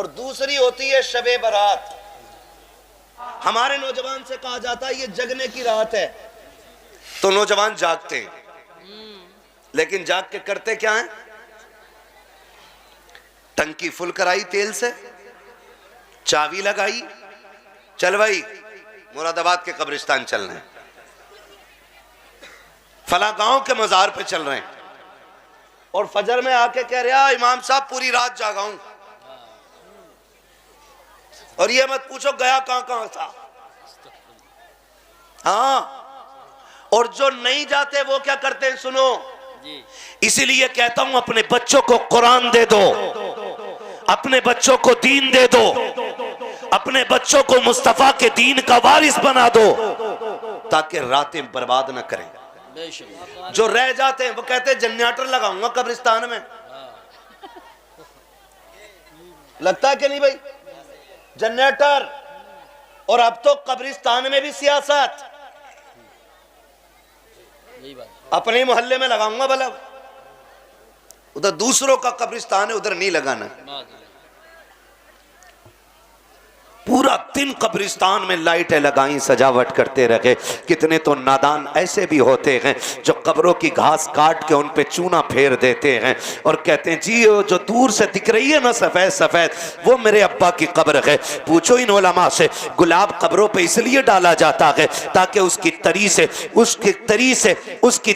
और दूसरी होती है शबे बारात। हमारे नौजवान से कहा जाता है ये जगने की रात है, तो नौजवान जागते हैं, लेकिन जाग के करते क्या है? टंकी फुल कराई तेल से, चाबी लगाई, चल भाई मुरादाबाद के कब्रिस्तान चलना है, फला गांव के मजार पे चल रहे हैं, और फजर में आके कह रहा इमाम साहब पूरी रात जागा हूं, और ये मत पूछो गया कहां था। हाँ, और जो नहीं जाते वो क्या करते हैं सुनो, इसीलिए कहता हूं अपने बच्चों को कुरान दे दो, अपने बच्चों को दीन दे दो, अपने बच्चों को मुस्तफा के दीन का वारिस बना दो, ताकि रातें बर्बाद ना करें। जो रह जाते हैं वो कहते हैं जनरेटर लगाऊंगा कब्रिस्तान में। लगता है कि नहीं भाई जनरेटर? और अब तो कब्रिस्तान में भी सियासत, अपने ही मोहल्ले में लगाऊंगा बल्ब, उधर दूसरों का कब्रिस्तान है उधर नहीं लगाना। पूरा दिन कब्रिस्तान में लाइटें लगाई, सजावट करते रहे। कितने तो नादान ऐसे भी होते हैं जो कब्रों की घास काट के उन पे चूना फेर देते हैं और कहते हैं जी वो जो दूर से दिख रही है ना सफेद सफेद वो मेरे अब्बा की कब्र है। पूछो इन उलमा से, गुलाब कब्रों पे इसलिए डाला जाता है ताकि उसकी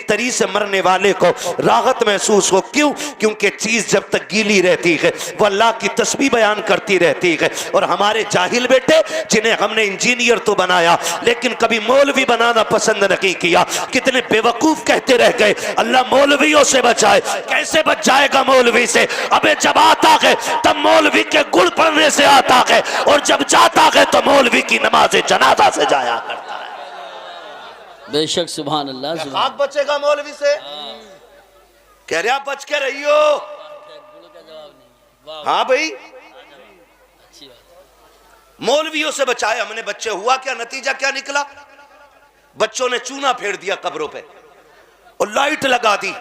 तरी से मरने वाले को राहत महसूस हो। क्यों? क्योंकि चीज जब तक गीली रहती है वो अल्लाह की तस्बीह बयान करती रहती है। और हमारे जाहिल बेटे जिन्हें हमने इंजीनियर तो बनाया लेकिन कभी मौलवी बनाना पसंद नहीं किया, कितने बेवकूफ कहते रह गए अल्लाह मौलवियों से बचाए। कैसे बच जाएगा मौलवी से? अबे जब आता है तब मौलवी के गुड़ पड़ने से आता है, और जब जाता है तो मौलवी की नमाज जनाजा से जाया करता है। बेशक सुभान अल्लाह। खाक बचेगा मौलवी से? कह रहे बच के रहियो। हाँ भाई, मौलवियों से बचाए हमने बच्चे, हुआ क्या? नतीजा क्या निकला? बच्चों ने चूना फेर दिया कब्रों पे और लाइट लगा दी।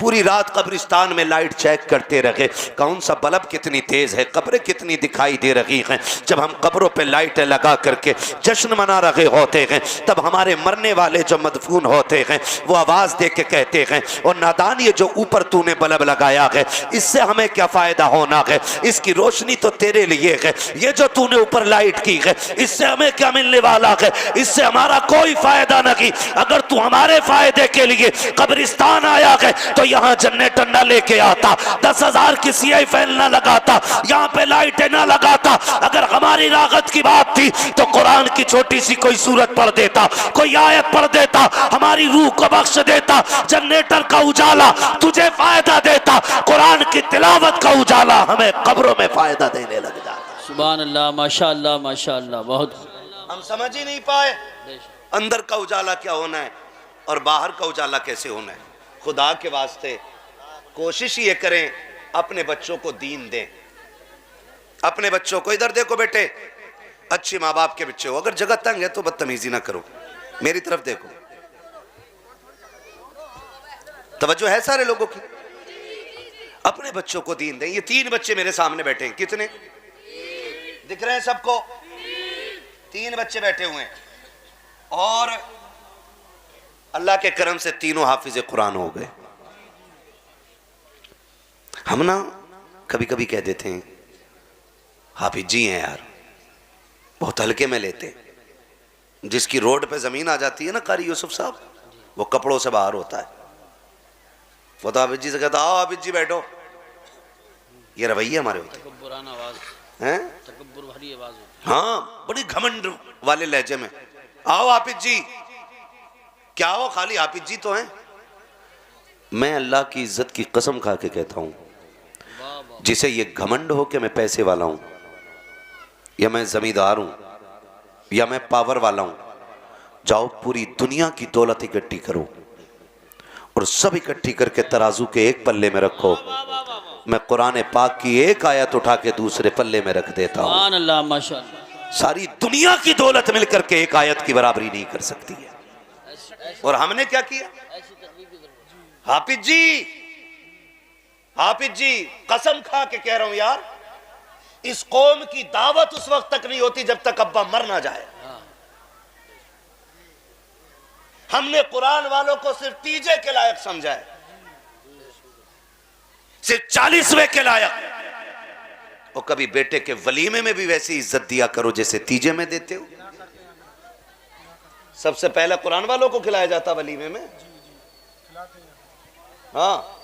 पूरी रात कब्रिस्तान में लाइट चेक करते रहे, कौन सा बल्ब कितनी तेज है, कब्रें कितनी दिखाई दे रही हैं। जब हम कब्रों पे लाइटें लगा करके जश्न मना रहे होते हैं तब हमारे मरने वाले जो मदफून होते हैं वो आवाज दे के कहते हैं और नादान ये जो ऊपर तूने बल्ब लगाया है इससे हमें क्या फायदा होना है, इसकी रोशनी तो तेरे लिए है, ये जो तूने ऊपर लाइट की है इससे हमें क्या मिलने वाला है, इससे हमारा कोई फायदा नहीं। अगर तू हमारे फायदे के लिए कब्रिस्तान आया है तो यहाँ जनरेटर ना लेके आता, 10,000 की सीआई फैन ना लगाता, यहाँ पे लाइटें ना लगाता। अगर हमारी राहत की बात थी तो कुरान की छोटी सी कोई सूरत पढ़ देता, कोई आयत पढ़ देता, हमारी रूह को बख्श देता। जनरेटर का उजाला तुझे फायदा देता, कुरान की तिलावत का उजाला हमें कब्रों में फायदा देने लग जाता। सुभान अल्लाह, माशाअल्लाह माशाअल्लाह। बहुत हम समझ ही नहीं पाए अंदर का उजाला क्या होना है और बाहर का उजाला कैसे होना है। खुदा के वास्ते कोशिश ये करें अपने बच्चों को दीन दें, अपने बच्चों को। इधर देखो बेटे, अच्छे माँ बाप के बच्चे हो, अगर जगह तंग है तो बदतमीजी ना करो, मेरी तरफ देखो, तवज्जो है सारे लोगों की। अपने बच्चों को दीन दें। ये 3 बच्चे मेरे सामने बैठे हैं, कितने दिख रहे हैं सबको? 3 बच्चे बैठे हुए हैं और अल्लाह के करम से तीनों हाफिज़े कुरान हो गए। हम ना कभी कभी कह देते हैं हाफिज जी हैं यार, बहुत हल्के में लेते हैं। जिसकी रोड पे जमीन आ जाती है ना कारी यूसुफ साहब, वो कपड़ों से बाहर होता है। वो तो हाफिज जी से कहता आओ हाफिज जी बैठो, ये रवैये हमारे होते हैं। हाँ, बड़ी घमंड वाले लहजे में, आओ हाफिज जी। क्या हो, खाली हाफिज जी तो हैं? मैं अल्लाह की इज्जत की कसम खा के कहता हूं, जिसे ये घमंड हो कि मैं पैसे वाला हूं या मैं जमींदार हूं या मैं पावर वाला हूं, जाओ पूरी दुनिया की दौलत इकट्ठी करो और सब इकट्ठी करके तराजू के एक पल्ले में रखो। मैं कुरान पाक की एक आयत उठा के दूसरे पल्ले में रख देता हूं। सारी दुनिया की दौलत मिलकर के एक आयत की बराबरी नहीं कर सकती है। और हमने क्या किया? हाफिज जी कसम खा के कह रहा हूं यार, इस कौम की दावत उस वक्त तक नहीं होती जब तक अब्बा मर ना जाए। हमने कुरान वालों को सिर्फ तीजे के लायक समझा है, सिर्फ 40वें के लायक। और कभी बेटे के वलीमे में भी वैसी इज्जत दिया करो जैसे तीजे में देते हो। सबसे पहले कुरान वालों को खिलाया जाता वलीमे में। हाँ,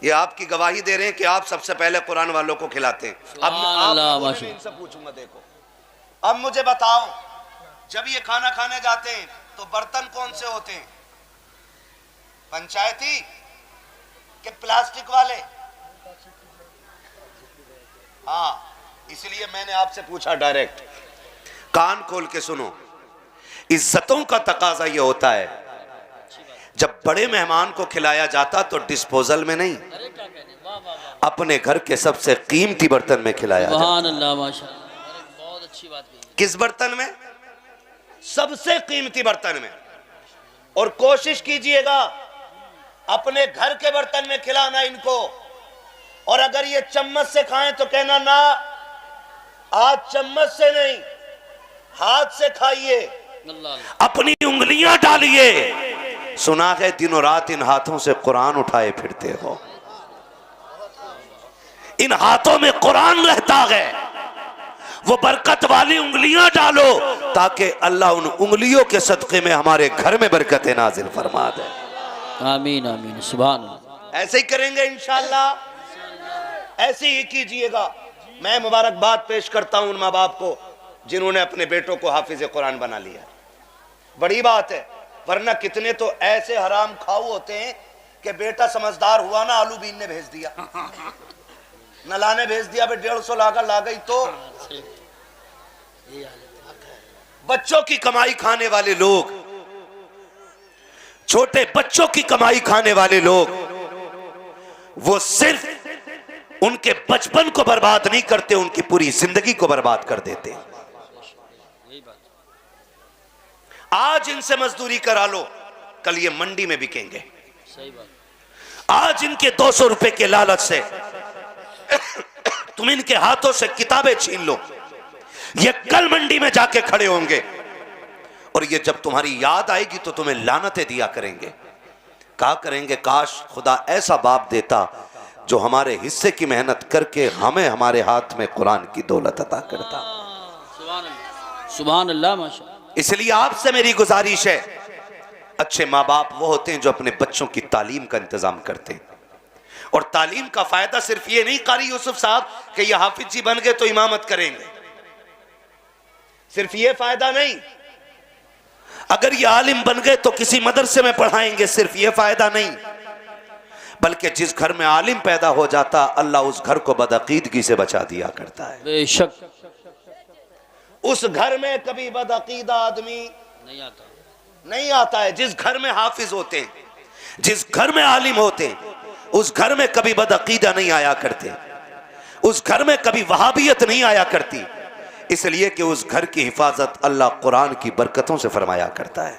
ये आपकी गवाही दे रहे हैं कि आप सबसे पहले कुरान वालों को खिलाते हैं। अब आप इनसे पूछूंगा, देखो अब मुझे बताओ, जब ये खाना खाने जाते हैं तो बर्तन कौन से होते हैं? पंचायती के प्लास्टिक वाले? हाँ, इसलिए मैंने आपसे पूछा डायरेक्ट। कान खोल के सुनो, इज्जतों का तकाजा ये होता है, जब बड़े मेहमान को खिलाया जाता तो डिस्पोजल में नहीं, अपने घर के सबसे कीमती बर्तन में खिलाया जाता। अल्लाह माशाअल्लाह, बहुत अच्छी बात कही। किस बर्तन में? सबसे कीमती बर्तन में। और कोशिश कीजिएगा अपने घर के बर्तन में खिलाना इनको। और अगर ये चम्मच से खाएं तो कहना ना, आज चम्मच से नहीं, हाथ से खाइए, अपनी उंगलियां डालिए। सुना है दिनों रात इन हाथों से कुरान उठाए फिरते हो, इन हाथों में कुरान रहता है। वो बरकत वाली उंगलियां डालो ताकि अल्लाह उन उंगलियों के सदक़े में हमारे घर में बरकत नाजिल फरमा दे। आमीन आमीन, सुभान अल्लाह। ऐसे ही करेंगे इंशाअल्लाह, ऐसे ही कीजिएगा। मैं मुबारकबाद पेश करता हूं उन माँ बाप को जिन्होंने अपने बेटों को हाफिज कुरान बना लिया। बड़ी बात है, वरना कितने तो ऐसे हराम खाऊ होते हैं कि बेटा समझदार हुआ ना, आलू बीन ने भेज दिया, नलाने भेज दिया, 150 ला गई। तो बच्चों की कमाई खाने वाले लोग, छोटे बच्चों की कमाई खाने वाले लोग, वो सिर्फ उनके बचपन को बर्बाद नहीं करते, उनकी पूरी जिंदगी को बर्बाद कर देते। आज इनसे मजदूरी करा लो, कल ये मंडी में बिकेंगे। आज इनके 200 रुपए के लालच से तुम इनके हाथों से किताबें छीन लो, ये कल मंडी में जाके खड़े होंगे और ये जब तुम्हारी याद आएगी तो तुम्हें लानतें दिया करेंगे। कहा करेंगे काश खुदा ऐसा बाप देता जो हमारे हिस्से की मेहनत करके हमें हमारे हाथ में कुरान की दौलत अता करता। सुभान अल्लाह माशाअल्लाह। इसलिए आपसे मेरी गुजारिश है, अच्छे माँ बाप वो होते हैं जो अपने बच्चों की तालीम का इंतजाम करते हैं। और तालीम का फायदा सिर्फ ये नहीं कारी यूसुफ साहब कि ये हाफिज जी बन गए तो इमामत करेंगे, सिर्फ ये फायदा नहीं। अगर ये आलिम बन गए तो किसी मदरसे में पढ़ाएंगे, सिर्फ ये फायदा नहीं। बल्कि जिस घर में आलिम पैदा हो जाता अल्लाह उस घर को बदअकीदगी से बचा दिया करता है। बेशक उस घर में कभी बदअकीदा आदमी नहीं आता है। जिस घर में हाफिज होते हैं, जिस घर में आलिम होते हैं, उस घर में कभी बदअकीदा नहीं आया करते, उस घर में कभी वहाबियत नहीं आया करती, इसलिए कि उस घर की हिफाजत अल्लाह कुरान की बरकतों से फरमाया करता है।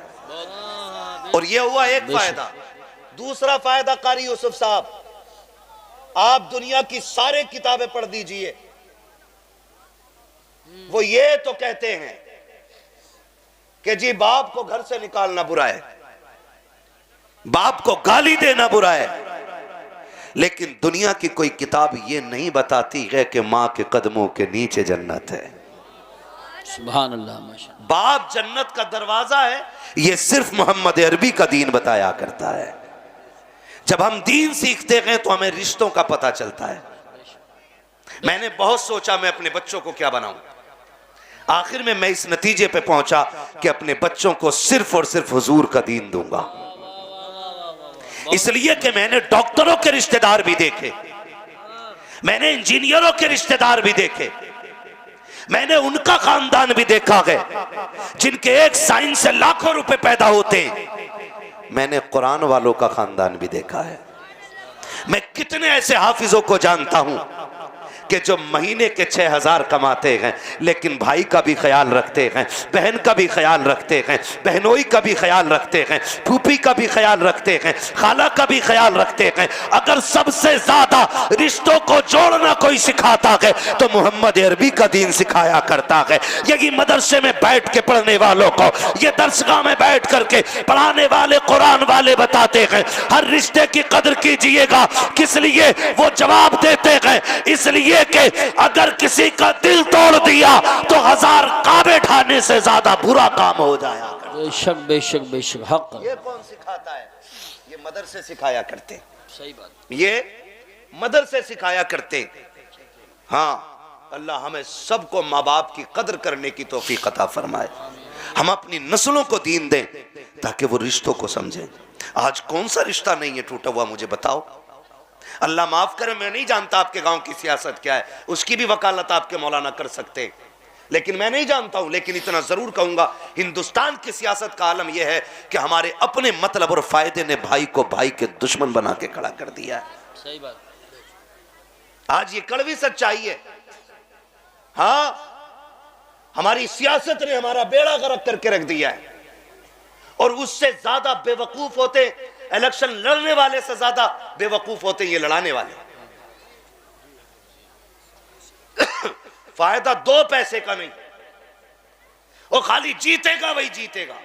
और यह हुआ एक फायदा। दूसरा फायदा कारी यूसुफ साहब, आप दुनिया की सारे किताबें पढ़ दीजिए, वो ये तो कहते हैं कि जी बाप को घर से निकालना बुरा है, बाप को गाली देना बुरा है, लेकिन दुनिया की कोई किताब ये नहीं बताती है कि माँ के कदमों के नीचे जन्नत है। सुभान अल्लाह माशाअल्लाह। बाप जन्नत का दरवाजा है, ये सिर्फ मोहम्मद अरबी का दीन बताया करता है। जब हम दीन सीखते हैं तो हमें रिश्तों का पता चलता है। मैंने बहुत सोचा मैं अपने बच्चों को क्या बनाऊं, आखिर में मैं इस नतीजे पे पहुंचा कि अपने बच्चों को सिर्फ और सिर्फ हुजूर का दीन दूंगा। इसलिए कि मैंने डॉक्टरों के रिश्तेदार भी देखे, मैंने इंजीनियरों के रिश्तेदार भी देखे, मैंने उनका खानदान भी देखा है जिनके एक साइन से लाखों रुपए पैदा होते हैं। मैंने कुरान वालों का खानदान भी देखा है। मैं कितने ऐसे हाफिजों को जानता हूं कि जो महीने के 6,000 कमाते हैं लेकिन भाई का भी ख्याल रखते हैं, बहन का भी ख्याल रखते हैं, बहनोई का भी ख्याल रखते हैं, फूफी का भी ख्याल रखते हैं, खाला का भी ख्याल रखते हैं। अगर सबसे ज्यादा रिश्तों को जोड़ना कोई सिखाता है तो मोहम्मद अरबी का दीन सिखाया करता है। यही मदरसे में बैठ के पढ़ने वालों को, ये दरसगाह में बैठ करके पढ़ाने वाले कुरान वाले बताते हैं हर रिश्ते की कदर कीजिएगा। किस लिए? वो जवाब देते हैं इसलिए कि अगर किसी का दिल तोड़ दिया तो 1000 काबे ढाने से ज्यादा बुरा काम हो जाएगा। बेशक बेशक बेशक हक। ये कौन सिखाता है? ये मदरसे सिखाया करते। सही बात। ये मदरसे सिखाया करते। हाँ, अल्लाह हमें सबको माँ बाप की कदर करने की तौफीक अता फरमाए। हम अपनी नस्लों को दीन दें ताकि वो रिश्तों को समझें। आज कौन सा रिश्ता नहीं है टूटा हुआ, मुझे बताओ। अल्लाह माफ करे, मैं नहीं जानता आपके गांव की सियासत क्या है, उसकी भी वकालत आपके मौलाना कर सकते हैं, लेकिन मैं नहीं जानता हूं। लेकिन इतना जरूर कहूंगा, हिंदुस्तान की सियासत का आलम यह है कि हमारे अपने मतलब और फायदे ने भाई को भाई के दुश्मन बना के खड़ा कर दिया है। सही बात। आज ये कड़वी सच्चाई है। हाँ, हमारी सियासत ने हमारा बेड़ा गर्क करके रख दिया है। और उससे ज्यादा बेवकूफ होते, इलेक्शन लड़ने वाले से ज्यादा बेवकूफ होते ये लड़ाने वाले। फायदा 2 पैसे का नहीं, वो खाली जीतेगा वही जीतेगा।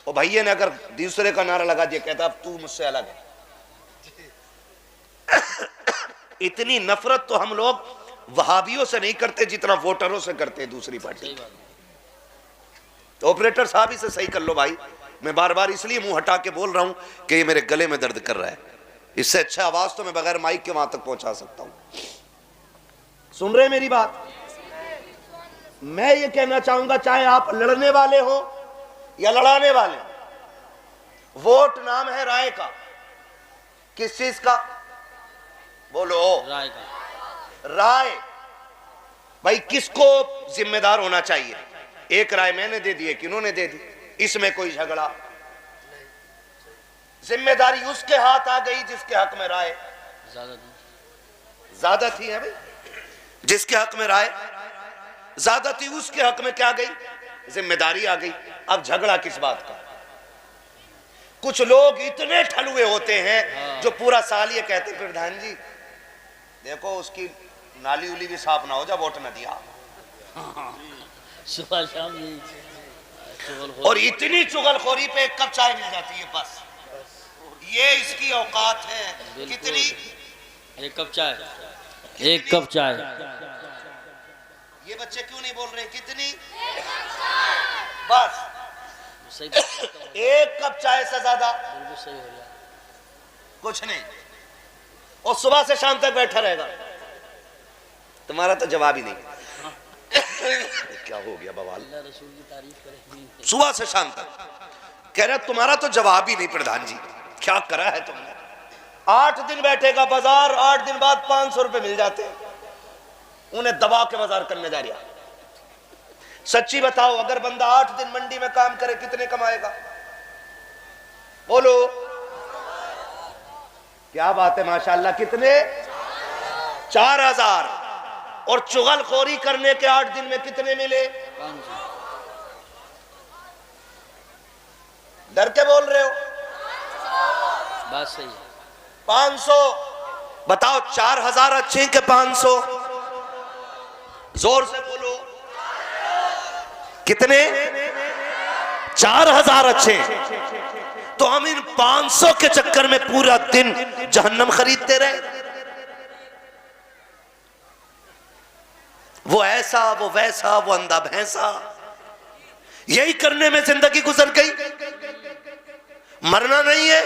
और भैया ने अगर दूसरे का नारा लगा दिया, कहता अब तू मुझसे अलग है। इतनी नफरत तो हम लोग वहाबियों से नहीं करते जितना वोटरों से करते दूसरी पार्टी। तो ऑपरेटर साहब इसे सही कर लो भाई। मैं बार बार इसलिए मुंह हटा के बोल रहा हूं कि ये मेरे गले में दर्द कर रहा है। इससे अच्छा आवाज तो मैं बगैर माइक के वहां तक पहुंचा सकता हूं। सुन रहे मेरी बात? मैं ये कहना चाहूंगा, चाहे आप लड़ने वाले हो या लड़ाने वाले, वोट नाम है राय का। किस चीज का? बोलो। राय का। राय। भाई किसको जिम्मेदार होना चाहिए? एक राय मैंने दे दी, कि इन्होंने दे दी, इसमें कोई झगड़ा। जिम्मेदारी उसके हाथ आ गई जिसके हक में राय ज्यादा थी। है भाई, जिसके हक में राय ज्यादा थी उसके हक में क्या गई? जिम्मेदारी आ गई। अब झगड़ा किस बात का? कुछ लोग इतने ठलुए होते हैं जो पूरा साल ये कहते, प्रधान जी देखो उसकी नाली उली भी साफ ना हो जा, वोट न दिया। सुबह शाम और इतनी चुगलखोरी पे 1 कप चाय मिल जाती है बस। ये इसकी औकात है। कितनी? 1 कप चाय। 1 कप चाय। ये बच्चे क्यों नहीं बोल रहे? कितनी? बस। सही 1 कप चाय से ज्यादा सही हो गया कुछ नहीं। और सुबह से शाम तक बैठा रहेगा। तुम्हारा तो जवाब ही नहीं। क्या हो गया बवाल? रसूल की तारीफ करें। सुबह से शाम तक कह रहे तुम्हारा तो जवाब ही नहीं प्रधान जी, क्या करा है तुमने? 8 दिन बैठेगा बाजार, 8 दिन बाद 500 रुपए मिल जाते हैं। उन्हें दबा के बाजार करने जा रहा। सच्ची बताओ, अगर बंदा 8 दिन मंडी में काम करे कितने कमाएगा? बोलो। क्या बात है, माशाल्लाह। कितने? 4000। और चुगलखोरी करने के 8 दिन में कितने मिले? डर के बोल रहे हो? बात सही है। 500। बताओ 4000 अच्छे के 500? जोर से बोलो। कितने? 4000 अच्छे। तो हम इन 500 के चक्कर में पूरा दिन जहन्नम खरीदते रहे। वो ऐसा, वो वैसा, वो अंधा भैंसा, यही करने में जिंदगी गुजर गई। मरना नहीं है।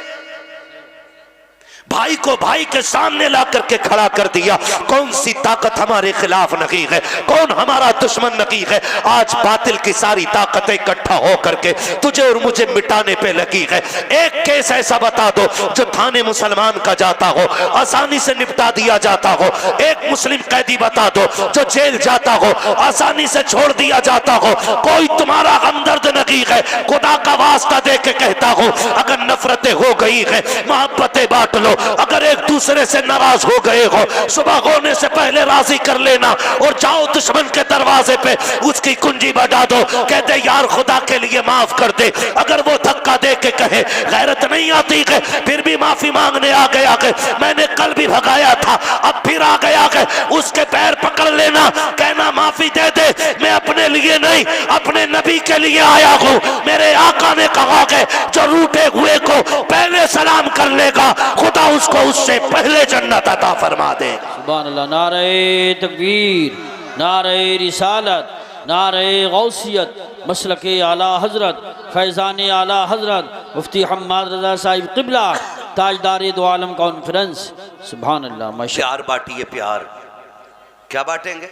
भाई को भाई के सामने ला करके खड़ा कर दिया। कौन सी ताकत हमारे खिलाफ नहीं है, कौन हमारा दुश्मन नहीं है। आज बातिल की सारी ताकतें इकट्ठा हो करके तुझे और मुझे मिटाने पे लगी है। एक केस ऐसा बता दो जो थाने मुसलमान का जाता हो, आसानी से निपटा दिया जाता हो। एक मुस्लिम कैदी बता दो जो जेल जाता हो, आसानी से छोड़ दिया जाता हो। कोई तुम्हारा हमदर्द नहीं है। खुदा का वास्ता दे के कहता हूं, अगर नफरतें हो गई है, मोहब्बतें बांट लो। अगर एक दूसरे से नाराज हो गए हो, सुबह होने से पहले राजी कर लेना और जाओ दुश्मन के दरवाजे पे उसकी कुंजी बजा दो, कहते यार खुदा के लिए माफ कर दे। अगर वो धक्का दे के कहे गैरत नहीं आती है, फिर भी माफी मांगने आ गया है, मैंने कल भी भगाया था अब फिर आ गया है, उसके पैर पकड़ लेना, कहना माफी दे दे, मैं अपने लिए नहीं अपने नबी के लिए आया हूं। मेरे आका ने कहा है जो रूठे हुए को पहले सलाम कर लेगा खुदा उसको उससे पहले जन्नत अता फरमा दे। सुभान अल्लाह। नारे तकबीर, नारे रिसालत, नारे गौसियत, मसलके आला हजरत, फैज़ान आला हजरत मुफ्ती हम्माद रज़ा साहिब क़िबला, ताजदार दो आलम कॉन्फ्रेंस। सुभान अल्लाह। माशा प्यार बांटिए, प्यार। क्या बांटेंगे?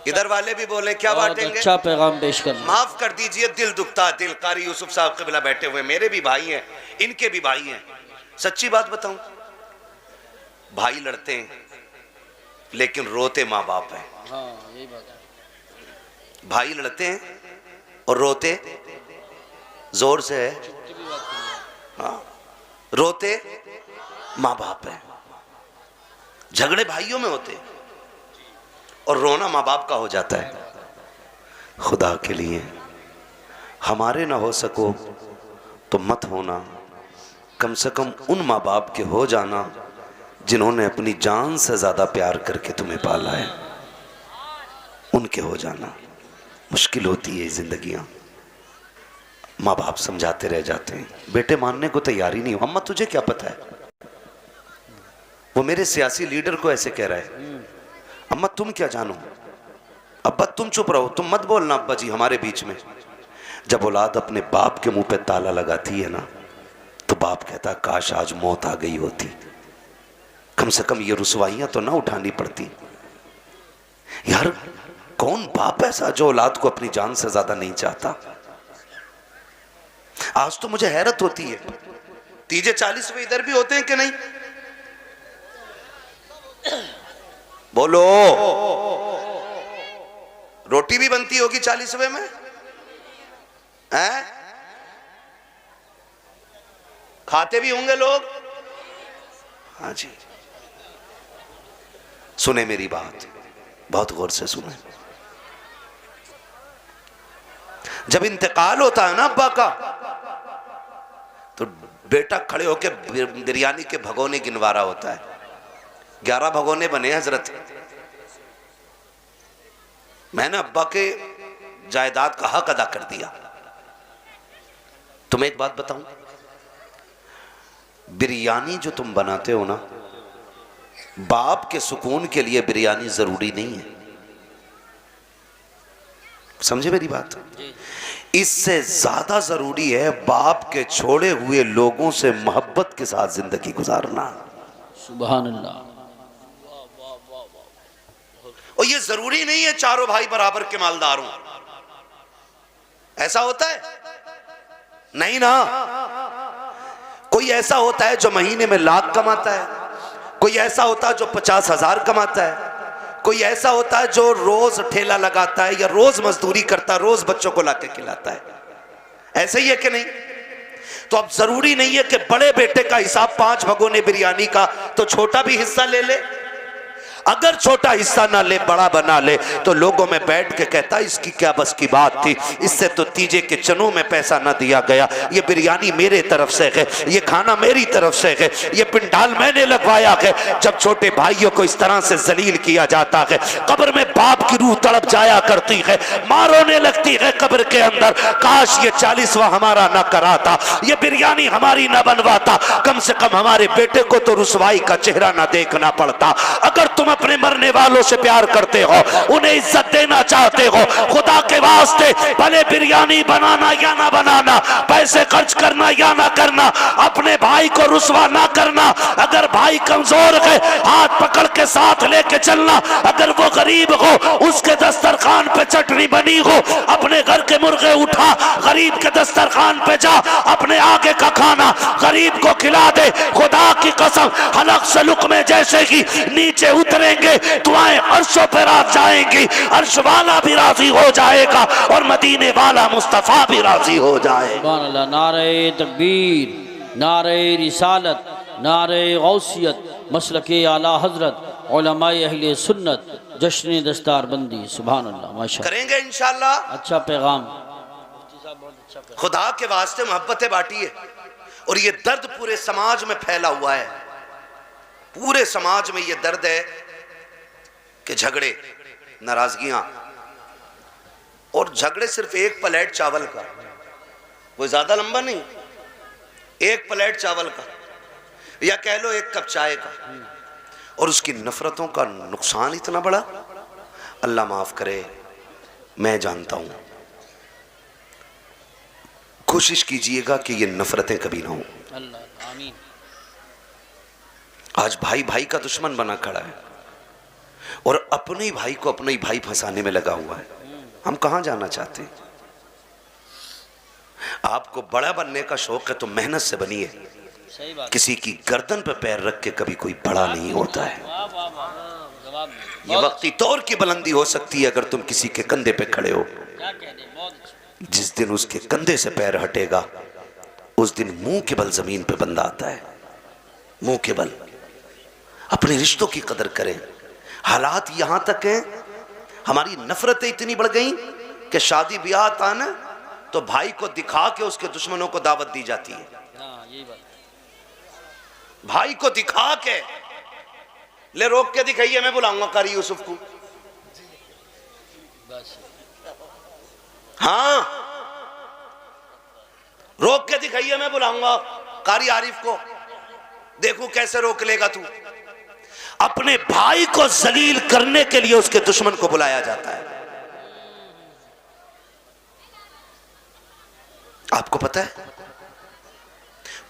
इधर वाले भी बोले क्या बांटेंगे? अच्छा पैगाम पेश कर। माफ कर दीजिए, दिल दुखता, दिल। कारी यूसुफ साहब क़िबला बैठे हुए, मेरे भी भाई हैं, इनके भी भाई हैं। सच्ची बात बताऊं, भाई लड़ते हैं लेकिन रोते माँ बाप हैं। हाँ यही बात है। भाई लड़ते हैं और रोते जोर से है, हाँ, रोते माँ बाप है। झगड़े भाइयों में होते और रोना माँ बाप का हो जाता है। खुदा के लिए हमारे ना हो सको तो मत होना, कम से कम उन माँ बाप के हो जाना जिन्होंने अपनी जान से ज़्यादा प्यार करके तुम्हें पाला है, उनके हो जाना। मुश्किल होती है ज़िंदगियाँ, माँ बाप समझाते रह जाते हैं, बेटे मानने को तैयार ही नहीं हो। अम्मा तुझे क्या पता है, वो मेरे सियासी लीडर को ऐसे कह रहा है, अम्मा तुम क्या जानो, अब्बा तुम चुप रहो, तुम मत बोलना अब्बा जी हमारे बीच में। जब औलाद अपने बाप के मुंह पे ताला लगाती है ना, तो बाप कहता काश आज मौत आ गई होती, कम से कम ये रुसवाइयां तो ना उठानी पड़ती। यार कौन बाप ऐसा जो औलाद को अपनी जान से ज्यादा नहीं चाहता। आज तो मुझे हैरत होती है, तीजे 40वें इधर भी होते हैं कि नहीं? बोलो, रोटी भी बनती होगी 40वें में, हैं? खाते भी होंगे लोग। हाँ जी, सुने मेरी बात, बहुत गौर से सुने। जब इंतकाल होता है ना अब्बा का, तो बेटा खड़े होके बिरयानी के भगोने गिनवा रहा होता है। 11 भगोने बने हजरत। मैंने अब्बा के जायदाद का हक अदा कर दिया। तुम्हें एक बात बताऊं, बिरयानी जो तुम बनाते हो ना, बाप के सुकून के लिए बिरयानी जरूरी नहीं है। समझे मेरी बात? इससे ज्यादा जरूरी है बाप के छोड़े हुए लोगों से मोहब्बत के साथ जिंदगी गुजारना। सुभान अल्लाह। और ये जरूरी नहीं है चारों भाई बराबर के मालदार हों, ऐसा होता है नहीं ना। कोई ऐसा होता है जो महीने में लाख कमाता है, कोई ऐसा होता है जो 50,000 कमाता है, कोई ऐसा होता है जो रोज ठेला लगाता है या रोज मजदूरी करता है, रोज बच्चों को लाके खिलाता है। ऐसे ही है कि नहीं? तो अब जरूरी नहीं है कि बड़े बेटे का हिसाब 5 भगोने बिरयानी का, तो छोटा भी हिस्सा ले ले। अगर छोटा हिस्सा ना ले, बड़ा बना ले, तो लोगों में बैठ के कहता इसकी क्या बस की बात थी, इससे तो तीजे के चनों में पैसा ना दिया गया, ये बिरयानी मेरे तरफ से है, ये खाना मेरी तरफ से है, ये पिंडाल मैंने लगवाया है। जब छोटे भाइयों को इस तरह से जलील किया जाता है, कब्र में बाप की रूह तड़प जाया करती है, मां रोने लगती है कब्र के अंदर, काश ये 40वां हमारा ना कराता, ये बिरयानी हमारी ना बनवाता, कम से कम हमारे बेटे को तो रुसवाई का चेहरा ना देखना पड़ता। अगर तुम अपने मरने वालों से प्यार करते हो, उन्हें इज्जत देना चाहते हो, खुदा के वास्ते भले बिरयानी बनाना या ना बनाना, पैसे खर्च करना या ना करना, अपने भाई को रुसवा ना करना। अगर भाई कमजोर है, हाथ पकड़ के साथ लेके चलना। अगर वो गरीब हो, उसके दस्तरखान पे चटनी बनी हो, अपने घर के मुर्गे उठा, गरीब के दस्तरखान पे जा, अपने आगे का खाना गरीब को खिला दे। खुदा की कसम, हलक से लुक़मे जैसे ही नीचे उतरेंगे, दुआएं अर्शों पे रात जाएंगी, अर्श वाला भी राजी हो जाएगा और मदीने वाला मुस्तफा भी राजी हो जाएगा। सुभान अल्लाह। नारे तकबीर, नारे रिसालत, नारे गौसियत मसलक आला हजरत उलमाए अहले सुन्नत जश्न दस्तारबंदी। सुभान अल्लाह माशा। करेंगे इंशाअल्लाह। अच्छा पैगाम। खुदा के वास्ते मोहब्बतें बांटिए। और ये दर्द पूरे समाज में फैला हुआ है, पूरे समाज में ये दर्द है कि झगड़े, नाराजगियां, और झगड़े सिर्फ एक प्लेट चावल का, कोई ज्यादा लंबा नहीं, एक प्लेट चावल का या कह लो एक कप चाय का, और उसकी नफरतों का नुकसान इतना बड़ा। अल्लाह माफ करे, मैं जानता हूं। कोशिश कीजिएगा कि ये नफरतें कभी ना हो। अल्लाह आमीन। आज भाई भाई का दुश्मन बना खड़ा है और अपने ही भाई को अपने ही भाई फंसाने में लगा हुआ है। हम कहां जाना चाहते हैं? आपको बड़ा बनने का शौक है तो मेहनत से बनिए। सही बात। किसी की गर्दन पर पैर रख के कभी कोई बड़ा नहीं होता है। ये वक्ती तौर की बुलंदी हो सकती है अगर तुम किसी के कंधे पे खड़े हो। जिस दिन उसके कंधे से पैर हटेगा उस दिन मुंह के बल जमीन पे बंदा आता है, मुंह के बल। अपने रिश्तों की कदर करें। हालात यहां तक हैं, हमारी नफरतें इतनी बढ़ गई कि शादी ब्याह आता ना तो भाई को दिखा के उसके दुश्मनों को दावत दी जाती है। यही बात। भाई को दिखा के, ले रोक के दिखाइए, मैं बुलाऊंगा कारी यूसुफ को। बस हाँ, रोक के दिखाइए, मैं बुलाऊंगा कारी आरिफ को, देखू कैसे रोक लेगा तू। अपने भाई को जलील करने के लिए उसके दुश्मन को बुलाया जाता है। आपको पता है,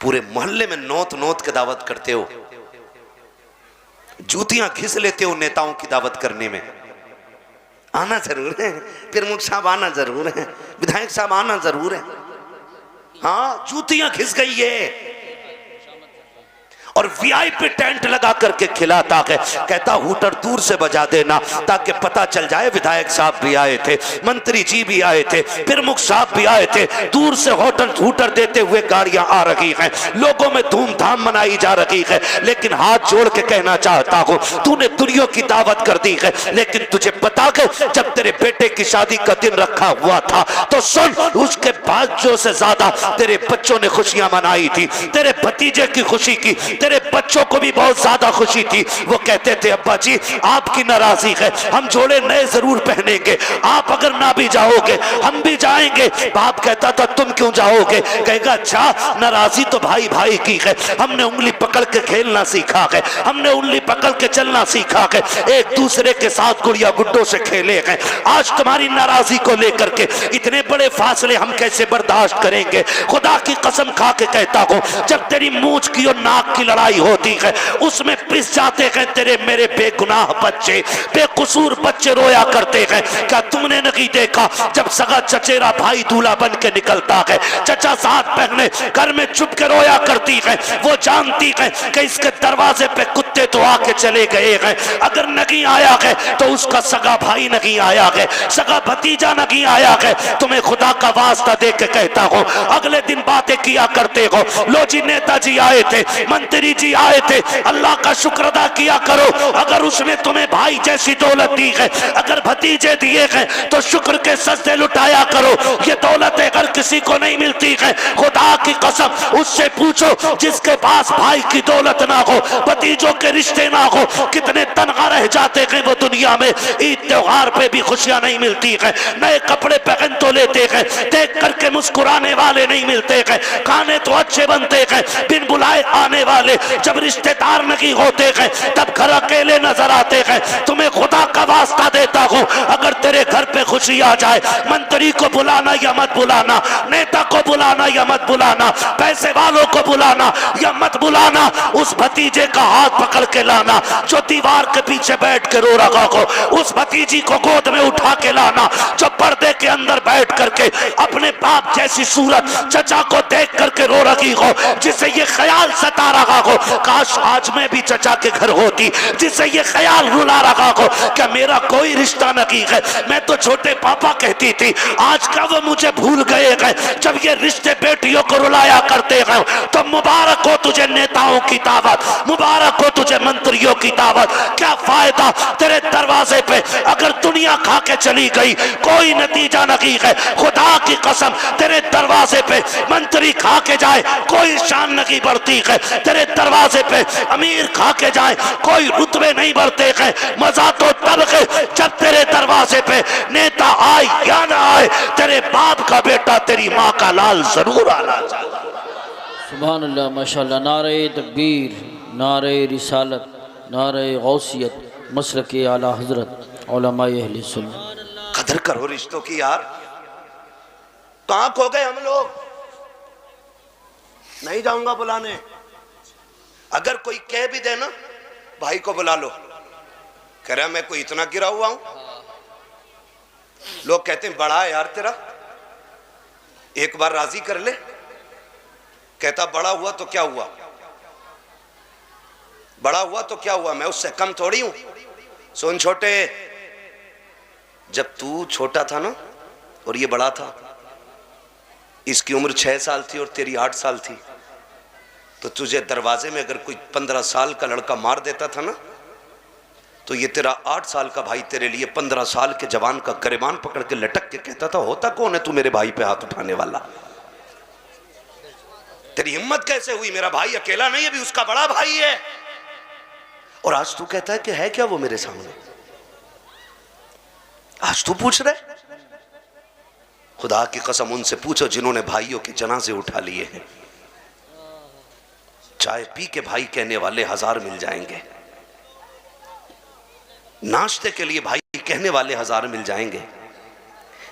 पूरे मोहल्ले में नौत नौत के दावत करते हो, जूतियां घिस लेते हो नेताओं की दावत करने में। आना जरूर है, प्रमुख साहब आना जरूर है, विधायक साहब आना जरूर है। हाँ, जूतियां घिस गई है। और वीआईपी टेंट लगा करके खिलाता है, कहता हूटर दूर से बजा देना ताकि पता चल जाए विधायक साहब भी आए थे, मंत्री जी भी आए थे, प्रमुख साहब भी आए थे। दूर से होटल हूटर देते हुए गाड़ियां आ रही हैं, लोगों में धूमधाम मनाई जा रही है। लेकिन हाथ जोड़ के कहना चाहता हूं, तूने दुनिया की दावत कर दी है, लेकिन तुझे पता है जब तेरे बेटे की शादी का दिन रखा हुआ था तो सुन, उसके बाजों से ज्यादा तेरे बच्चों ने खुशियां मनाई थी। तेरे भतीजे की खुशी की, तेरे बच्चों को भी बहुत ज्यादा खुशी थी। वो कहते थे अब्बा जी आपकी नाराजगी है, हम जोड़े नए जरूर पहनेंगे, आप अगर ना भी जाओगे हम भी जाएंगे। बाप कहता था तुम क्यों जाओगे? कहेगा अच्छा, नाराजगी तो भाई भाई की है, हमने उंगली पकड़ के खेलना सीखा है, हमने उंगली पकड़ के चलना सीखा है, एक दूसरे के साथ गुड़िया गुड्डों से खेले हैं। आज तुम्हारी नाराजगी को लेकर के इतने बड़े फासले हम कैसे बर्दाश्त करेंगे? खुदा की कसम खा के कहता हूं, जब तेरी मूंछ की और नाक की लड़ाई होती है उसमें पिस जाते हैं तेरे मेरे बेगुनाह बच्चे, बेकसूर बच्चे रोया करते हैं। क्या तुमने नहीं देखा जब सगा चचेरा भाई दूल्हा बन के निकलता है, चचा साथ पहने घर में चुप के रोया करती है। वो जानती है कि इसके दरवाजे पे कुत्ते तो आके चले गए हैं, अगर नहीं आया है तो उसका सगा भाई नहीं आया है, सगा भतीजा नहीं आया है। तुम्हें खुदा का वास्ता दे के कहता हूं, अगले दिन बातें किया करते हो, लो जी नेताजी आए थे, मंत्री जी आए थे, अल्लाह का शुक्र अदा किया करो। अगर उसने तुम्हें भाई जैसी दौलत दी है, अगर भतीजे दिए हैं तो शुक्र के सजदे लुटाया करो। ये दौलत अगर किसी को नहीं मिलती है, खुदा की कसम उससे पूछो जिसके पास भाई की दौलत ना हो, भतीजों के रिश्ते ना हो, कितने तनखा रह जाते हैं वो दुनिया में। ईद त्योहार पे भी खुशियां नहीं मिलती है, नए कपड़े पहन तो लेते हैं, देख करके मुस्कुराने वाले नहीं मिलते हैं, खाने तो अच्छे बनते हैं, बिन बुलाए आने वाले जब रिश्तेदार नहीं होते हैं तब घर अकेले नजर आते हैं। तुम्हें खुदा का वास्ता देता हूं, अगर तेरे घर पे खुशी आ जाए, मंत्री को बुलाना या मत बुलाना, नेता को बुलाना या मत बुलाना, पैसे वालों को बुलाना या मत बुलाना, उस भतीजे का हाथ पकड़ के लाना जो दीवार के पीछे बैठ के रो रहा हो, उस भतीजी को गोद में उठा के लाना जो पर्दे के अंदर बैठ करके अपने बाप जैसी सूरत चचा को देख करके रो रही हो, जिसे ये ख्याल सता रहा हो काश आज मैं भी चचा के घर होती, जिसे ये ख्याल रुला रहा हो क्या मेरा कोई रिश्ता नहीं है, मैं तो छोटे पापा कहती थी, आज का वो मुझे भूल गए हैं। जब ये रिश्ते बेटियों को रुलाया करते हैं तो मुबारक हो तुझे नेताओं की दावत, मुबारक हो तुझे मंत्रियों की दावत। क्या फायदा तेरे दरवाजे पे अगर दुनिया खा के चली गई, कोई नतीजा नहीं है। खुदा की कसम तेरे दरवाजे पे मंत्री खा के जाए कोई शान नहीं बढ़ती है, तेरे दरवाजे पे अमीर खा के जाए कोई रुतबे नहीं बढ़ते हैं। मजा तो तब है जब तेरे दरवाजे पे नेता आए या ना आए, तेरे बाप का बेटा तेरी माँ का लाल जरूर आना चाहिए। सुभान अल्लाह, माशाअल्लाह। नारे तकबीर, नारे रिसालत, नारे गौसियत, मसलक आला हजरत, उलमाए अहले सुन्नत। कदर करो रिश्तों की यार। कहाँ खो गए हम लोग? नहीं जाऊंगा बुलाने। अगर कोई कह भी दे ना भाई को बुला लो, कह रहा मैं कोई इतना गिरा हुआ हूं। लोग कहते हैं बड़ा है यार तेरा, एक बार राजी कर ले। कहता बड़ा हुआ तो क्या हुआ, बड़ा हुआ तो क्या हुआ, मैं उससे कम थोड़ी हूं। सुन छोटे, जब तू छोटा था ना और ये बड़ा था, इसकी उम्र 6 साल थी और तेरी 8 साल थी, तो तुझे दरवाजे में अगर कोई 15 साल का लड़का मार देता था ना, तो ये तेरा 8 साल का भाई तेरे लिए 15 साल के जवान का गरिबान पकड़ के लटक के कहता था, होता कौन है तू मेरे भाई पे हाथ उठाने वाला? तेरी हिम्मत कैसे हुई? मेरा भाई अकेला नहीं है, भी उसका बड़ा भाई है। और आज तू कहता है कि है क्या वो मेरे सामने? आज तू पूछ रहे? खुदा की कसम उनसे पूछो जिन्होंने भाइयों के जनाजे उठा लिए हैं। चाय पी के भाई कहने वाले 1000 मिल जाएंगे, नाश्ते के लिए भाई कहने वाले 1000 मिल जाएंगे,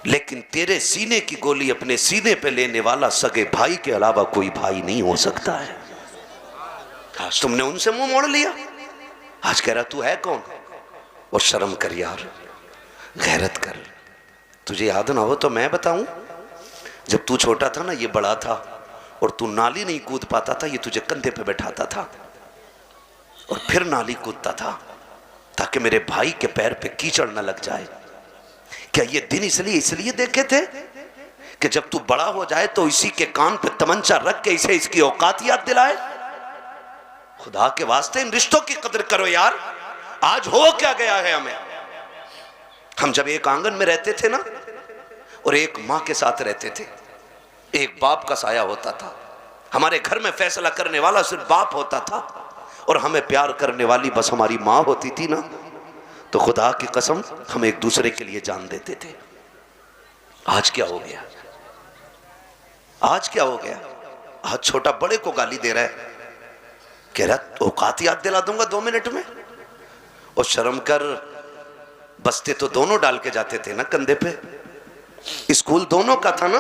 लेकिन तेरे सीने की गोली अपने सीने पे लेने वाला सगे भाई के अलावा कोई भाई नहीं हो सकता है। आज तुमने उनसे मुंह मोड़ लिया, आज कह रहा तू है कौन? और शर्म कर यार, गैरत कर। तुझे याद ना हो तो मैं बताऊं, जब तू छोटा था ना ये बड़ा था, और तू नाली नहीं कूद पाता था, ये तुझे कंधे पे बैठाता था और फिर नाली कूदता था ताकि मेरे भाई के पैर पे कीचड़ न लग जाए। क्या ये दिन इसलिए देखे थे कि जब तू बड़ा हो जाए तो इसी के कान पे तमंचा रख के इसे इसकी औकात याद दिलाए? खुदा के वास्ते इन रिश्तों की कदर करो यार। आज हो क्या गया है हमें? हम जब एक आंगन में रहते थे ना और एक माँ के साथ रहते थे, एक बाप का साया होता था, हमारे घर में फैसला करने वाला सिर्फ बाप होता था और हमें प्यार करने वाली बस हमारी माँ होती थी ना, तो खुदा की कसम हम एक दूसरे के लिए जान देते थे। आज क्या हो गया? आज क्या हो गया? आज छोटा बड़े को गाली दे रहा है, कह रहा औकात याद दिला दूंगा 2 मिनट में। और शर्म कर, बस्ते तो दोनों डाल के जाते थे ना कंधे पे, स्कूल दोनों का था ना।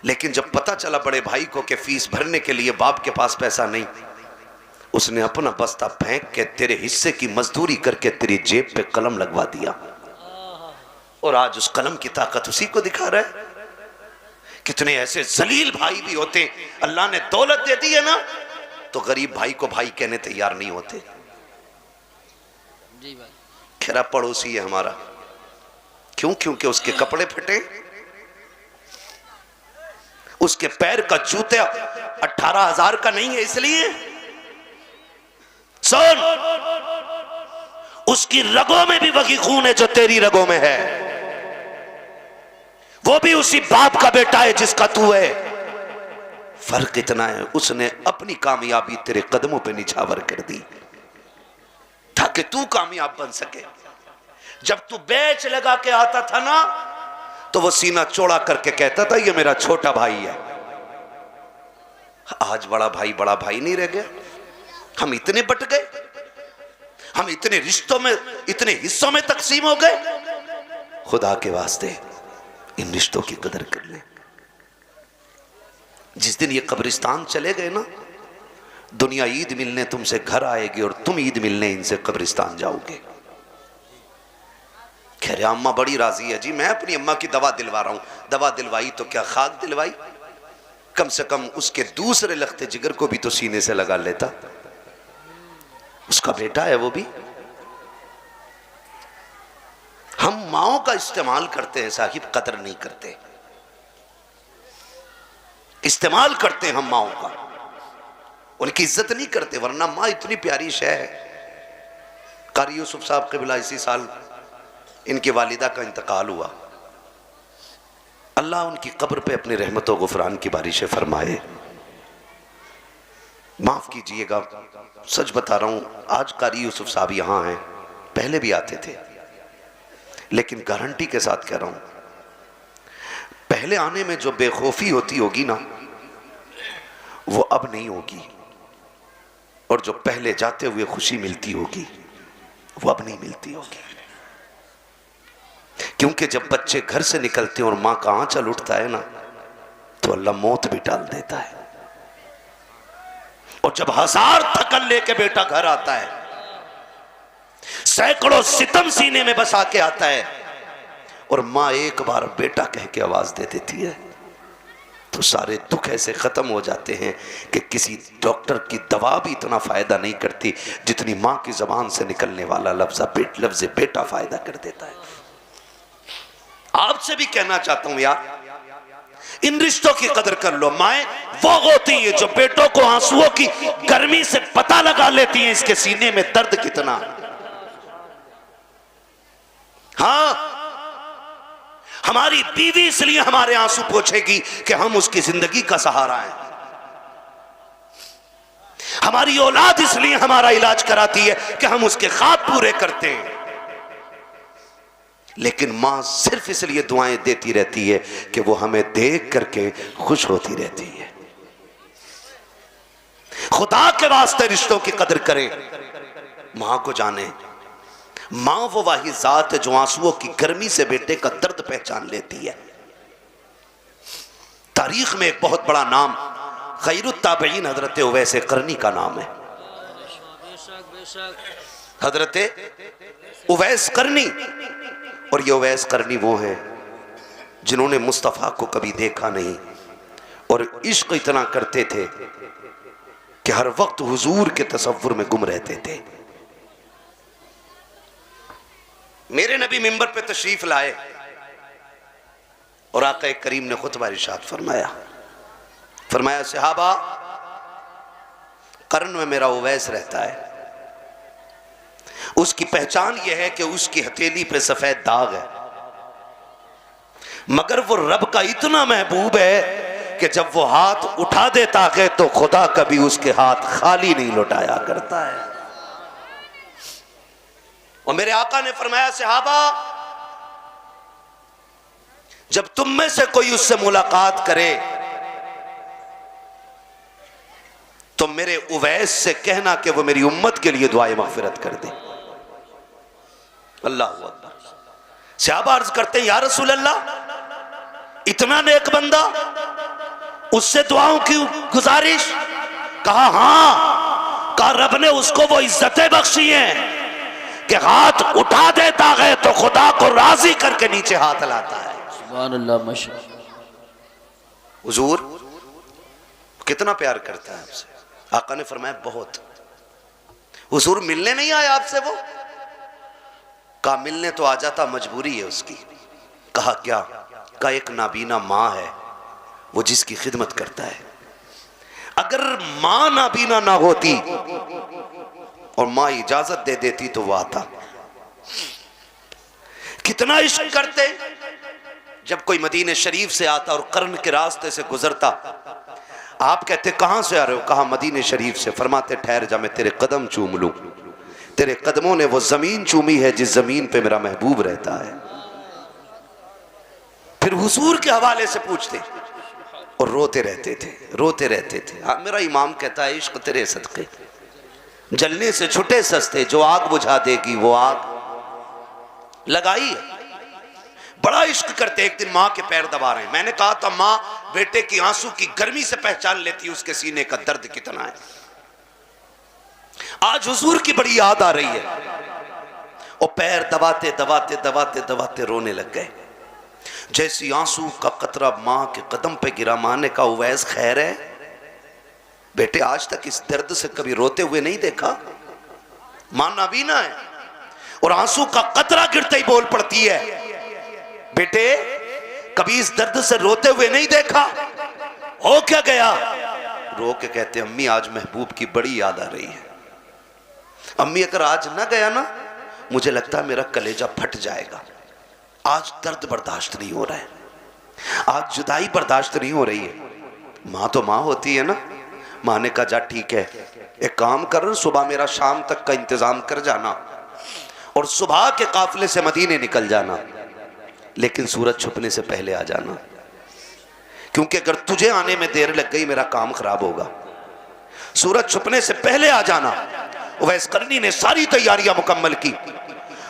लेकिन जब पता चला बड़े भाई को कि फीस भरने के लिए बाप के पास पैसा नहीं, उसने अपना बस्ता फेंक के तेरे हिस्से की मजदूरी करके तेरी जेब पे कलम लगवा दिया। और आज उस कलम की ताकत उसी को दिखा रहा है। कितने ऐसे जलील भाई भी होते, अल्लाह ने दौलत दे दी है ना तो गरीब भाई को भाई कहने तैयार नहीं होते। खैरा पड़ोसी है हमारा, क्यों? क्योंकि उसके कपड़े फटे, उसके पैर का जूते 18,000 का नहीं है इसलिए। सुन, उसकी रगों में भी वही खून है जो तेरी रगों में है, वो भी उसी बाप का बेटा है जिसका तू है। फर्क इतना है, उसने अपनी कामयाबी तेरे कदमों पे निछावर कर दी ताकि तू कामयाब बन सके। जब तू बेच लगा के आता था ना तो वो सीना चौड़ा करके कहता था ये मेरा छोटा भाई है। आज बड़ा भाई नहीं रह गया। हम इतने बट गए, हम इतने रिश्तों में, इतने हिस्सों में तकसीम हो गए। खुदा के वास्ते इन रिश्तों की कदर कर ले। जिस दिन ये कब्रिस्तान चले गए ना, दुनिया ईद मिलने तुमसे घर आएगी और तुम ईद मिलने इनसे कब्रिस्तान जाओगे। कह रहे अम्मा बड़ी राजी है जी, मैं अपनी अम्मा की दवा दिलवा रहा हूं। दवा दिलवाई तो क्या खाक दिलवाई, कम से कम उसके दूसरे लख्ते जिगर को भी तो सीने से लगा लेता। उसका बेटा है वो भी। हम माओं का इस्तेमाल करते हैं साहिब, कदर नहीं करते। इस्तेमाल करते हैं हम माओं का, उनकी इज्जत नहीं करते। वरना माँ इतनी प्यारी शय है। कारी यूसुफ साहब क़िबला इसी साल इनकी वालिदा का इंतकाल हुआ। अल्लाह उनकी कब्र पे अपनी रहमत व गुफरान की बारिशें फरमाए। माफ कीजिएगा, सच बता रहा हूं, आज कारी यूसुफ साहब यहां हैं, पहले भी आते थे, लेकिन गारंटी के साथ कह रहा हूं, पहले आने में जो बेखौफी होती होगी ना, वो अब नहीं होगी। और जो पहले जाते हुए खुशी मिलती होगी, वो अब नहीं मिलती होगी। क्योंकि जब बच्चे घर से निकलते हैं और मां का आंचल उठता है ना, तो अल्लाह मौत भी टाल देता है। और जब 1000 थकन लेके बेटा घर आता है, सैकड़ों सितम सीने में बसा के आता है, और मां एक बार बेटा कह के आवाज दे देती है, तो सारे दुख ऐसे खत्म हो जाते हैं कि किसी डॉक्टर की दवा भी इतना फायदा नहीं करती जितनी मां की जबान से निकलने वाला लफ्ज बेटा फायदा कर देता है। आपसे भी कहना चाहता हूं यार, इन रिश्तों की कदर कर लो। माएं वो होती है जो बेटों को आंसुओं की गर्मी से पता लगा लेती हैं इसके सीने में दर्द कितना। हाँ, हमारी बीवी इसलिए हमारे आंसू पोंछेगी कि हम उसकी जिंदगी का सहारा हैं। हमारी औलाद इसलिए हमारा इलाज कराती है कि हम उसके ख्वाब पूरे करते हैं। लेकिन मां सिर्फ इसलिए दुआएं देती रहती है कि वो हमें देख करके खुश होती रहती है। खुदा के वास्ते रिश्तों की कदर करें, मां को जाने। मां वो वाही जात है जो आंसुओं की गर्मी से बेटे का दर्द पहचान लेती है। तारीख में एक बहुत बड़ा नाम खैरुत ताबईन हजरत उवैस करनी का नाम है। हजरत उवैस करनी, और ये उवैस करनी वो है जिन्होंने मुस्तफ़ा को कभी देखा नहीं और इश्क इतना करते थे कि हर वक्त हुजूर के तसव्वुर में गुम रहते थे। मेरे नबी मिंबर पे तशरीफ लाए और आका करीम ने खुतबा इरशाद फरमाया सहाबा, कर्न में मेरा उवैस रहता है। उसकी पहचान यह है कि उसकी हथेली पे सफेद दाग है, मगर वो रब का इतना महबूब है कि जब वो हाथ उठा देता है तो खुदा कभी उसके हाथ खाली नहीं लौटाया करता है। और मेरे आका ने फरमाया सहाबा, जब तुम में से कोई उससे मुलाकात करे तो मेरे उवैस से कहना कि वो मेरी उम्मत के लिए दुआए मगफिरत कर दे। अल्लाह अकबर। सहाबा अर्ज करते हैं, या रसूल अल्लाह, इतना नेक बंदा, उससे दुआओं की गुजारिश? कहा हाँ। कहा रब ने उसको वो इज्जतें बख्शी हैं कि हाथ उठा देता है तो खुदा को राजी करके नीचे हाथ लाता है। सुभान अल्लाह, माशाअल्लाह। हुजूर कितना प्यार करता है आपसे। आका ने फरमाया बहुत। हुजूर मिलने नहीं आया आपसे वो? कहा मिलने तो आ जाता, मजबूरी है उसकी। कहा क्या? कहा एक नाबीना मां है वो जिसकी खिदमत करता है। अगर मां नाबीना ना होती और मां इजाजत दे देती तो वो आता। कितना इश्क करते। जब कोई मदीने शरीफ से आता और कर्न के रास्ते से गुजरता, आप कहते कहां से आ रहे हो? कहा मदीने शरीफ से। फरमाते ठहर जा, मैं तेरे कदम चूम लूं। तेरे कदमों ने वो जमीन चूमी है जिस जमीन पे मेरा महबूब रहता है। फिर हुजूर के हवाले से पूछते और रोते रहते थे। हाँ, मेरा इमाम कहता है इश्क तेरे सदके जलने से छुटे सस्ते, जो आग बुझा देगी वो आग लगाई है। बड़ा इश्क करते। एक दिन माँ के पैर दबा रहे हैं। मैंने कहा था माँ बेटे की आंसू की गर्मी से पहचान लेती है उसके सीने का दर्द कितना है। आज हुजूर की बड़ी याद आ रही है और पैर दबाते दबाते दबाते दबाते रोने लग गए। जैसी आंसू का कतरा माँ के कदम पे गिरा, माँ ने कहा उवैस खैर है? बेटे आज तक इस दर्द से कभी रोते हुए नहीं देखा। मां नाबीना है और आंसू का कतरा गिरते ही बोल पड़ती है बेटे कभी इस दर्द से रोते हुए नहीं देखा, हो क्या गया? रो के कहते अम्मी आज महबूब की बड़ी याद आ रही है। अम्मी अगर आज ना गया ना मुझे लगता है मेरा कलेजा फट जाएगा। आज दर्द बर्दाश्त नहीं हो रहा है, आज जुदाई बर्दाश्त नहीं हो रही है। माँ तो माँ होती है ना। माँ ने कहा जा ठीक है, एक काम कर, सुबह मेरा शाम तक का इंतजाम कर जाना और सुबह के काफिले से मदीने निकल जाना, लेकिन सूरज छुपने से पहले आ जाना, क्योंकि अगर तुझे आने में देर लग गई मेरा काम खराब होगा। सूरज छुपने से पहले आ जाना। उवैस करनी ने सारी तैयारियां मुकम्मल की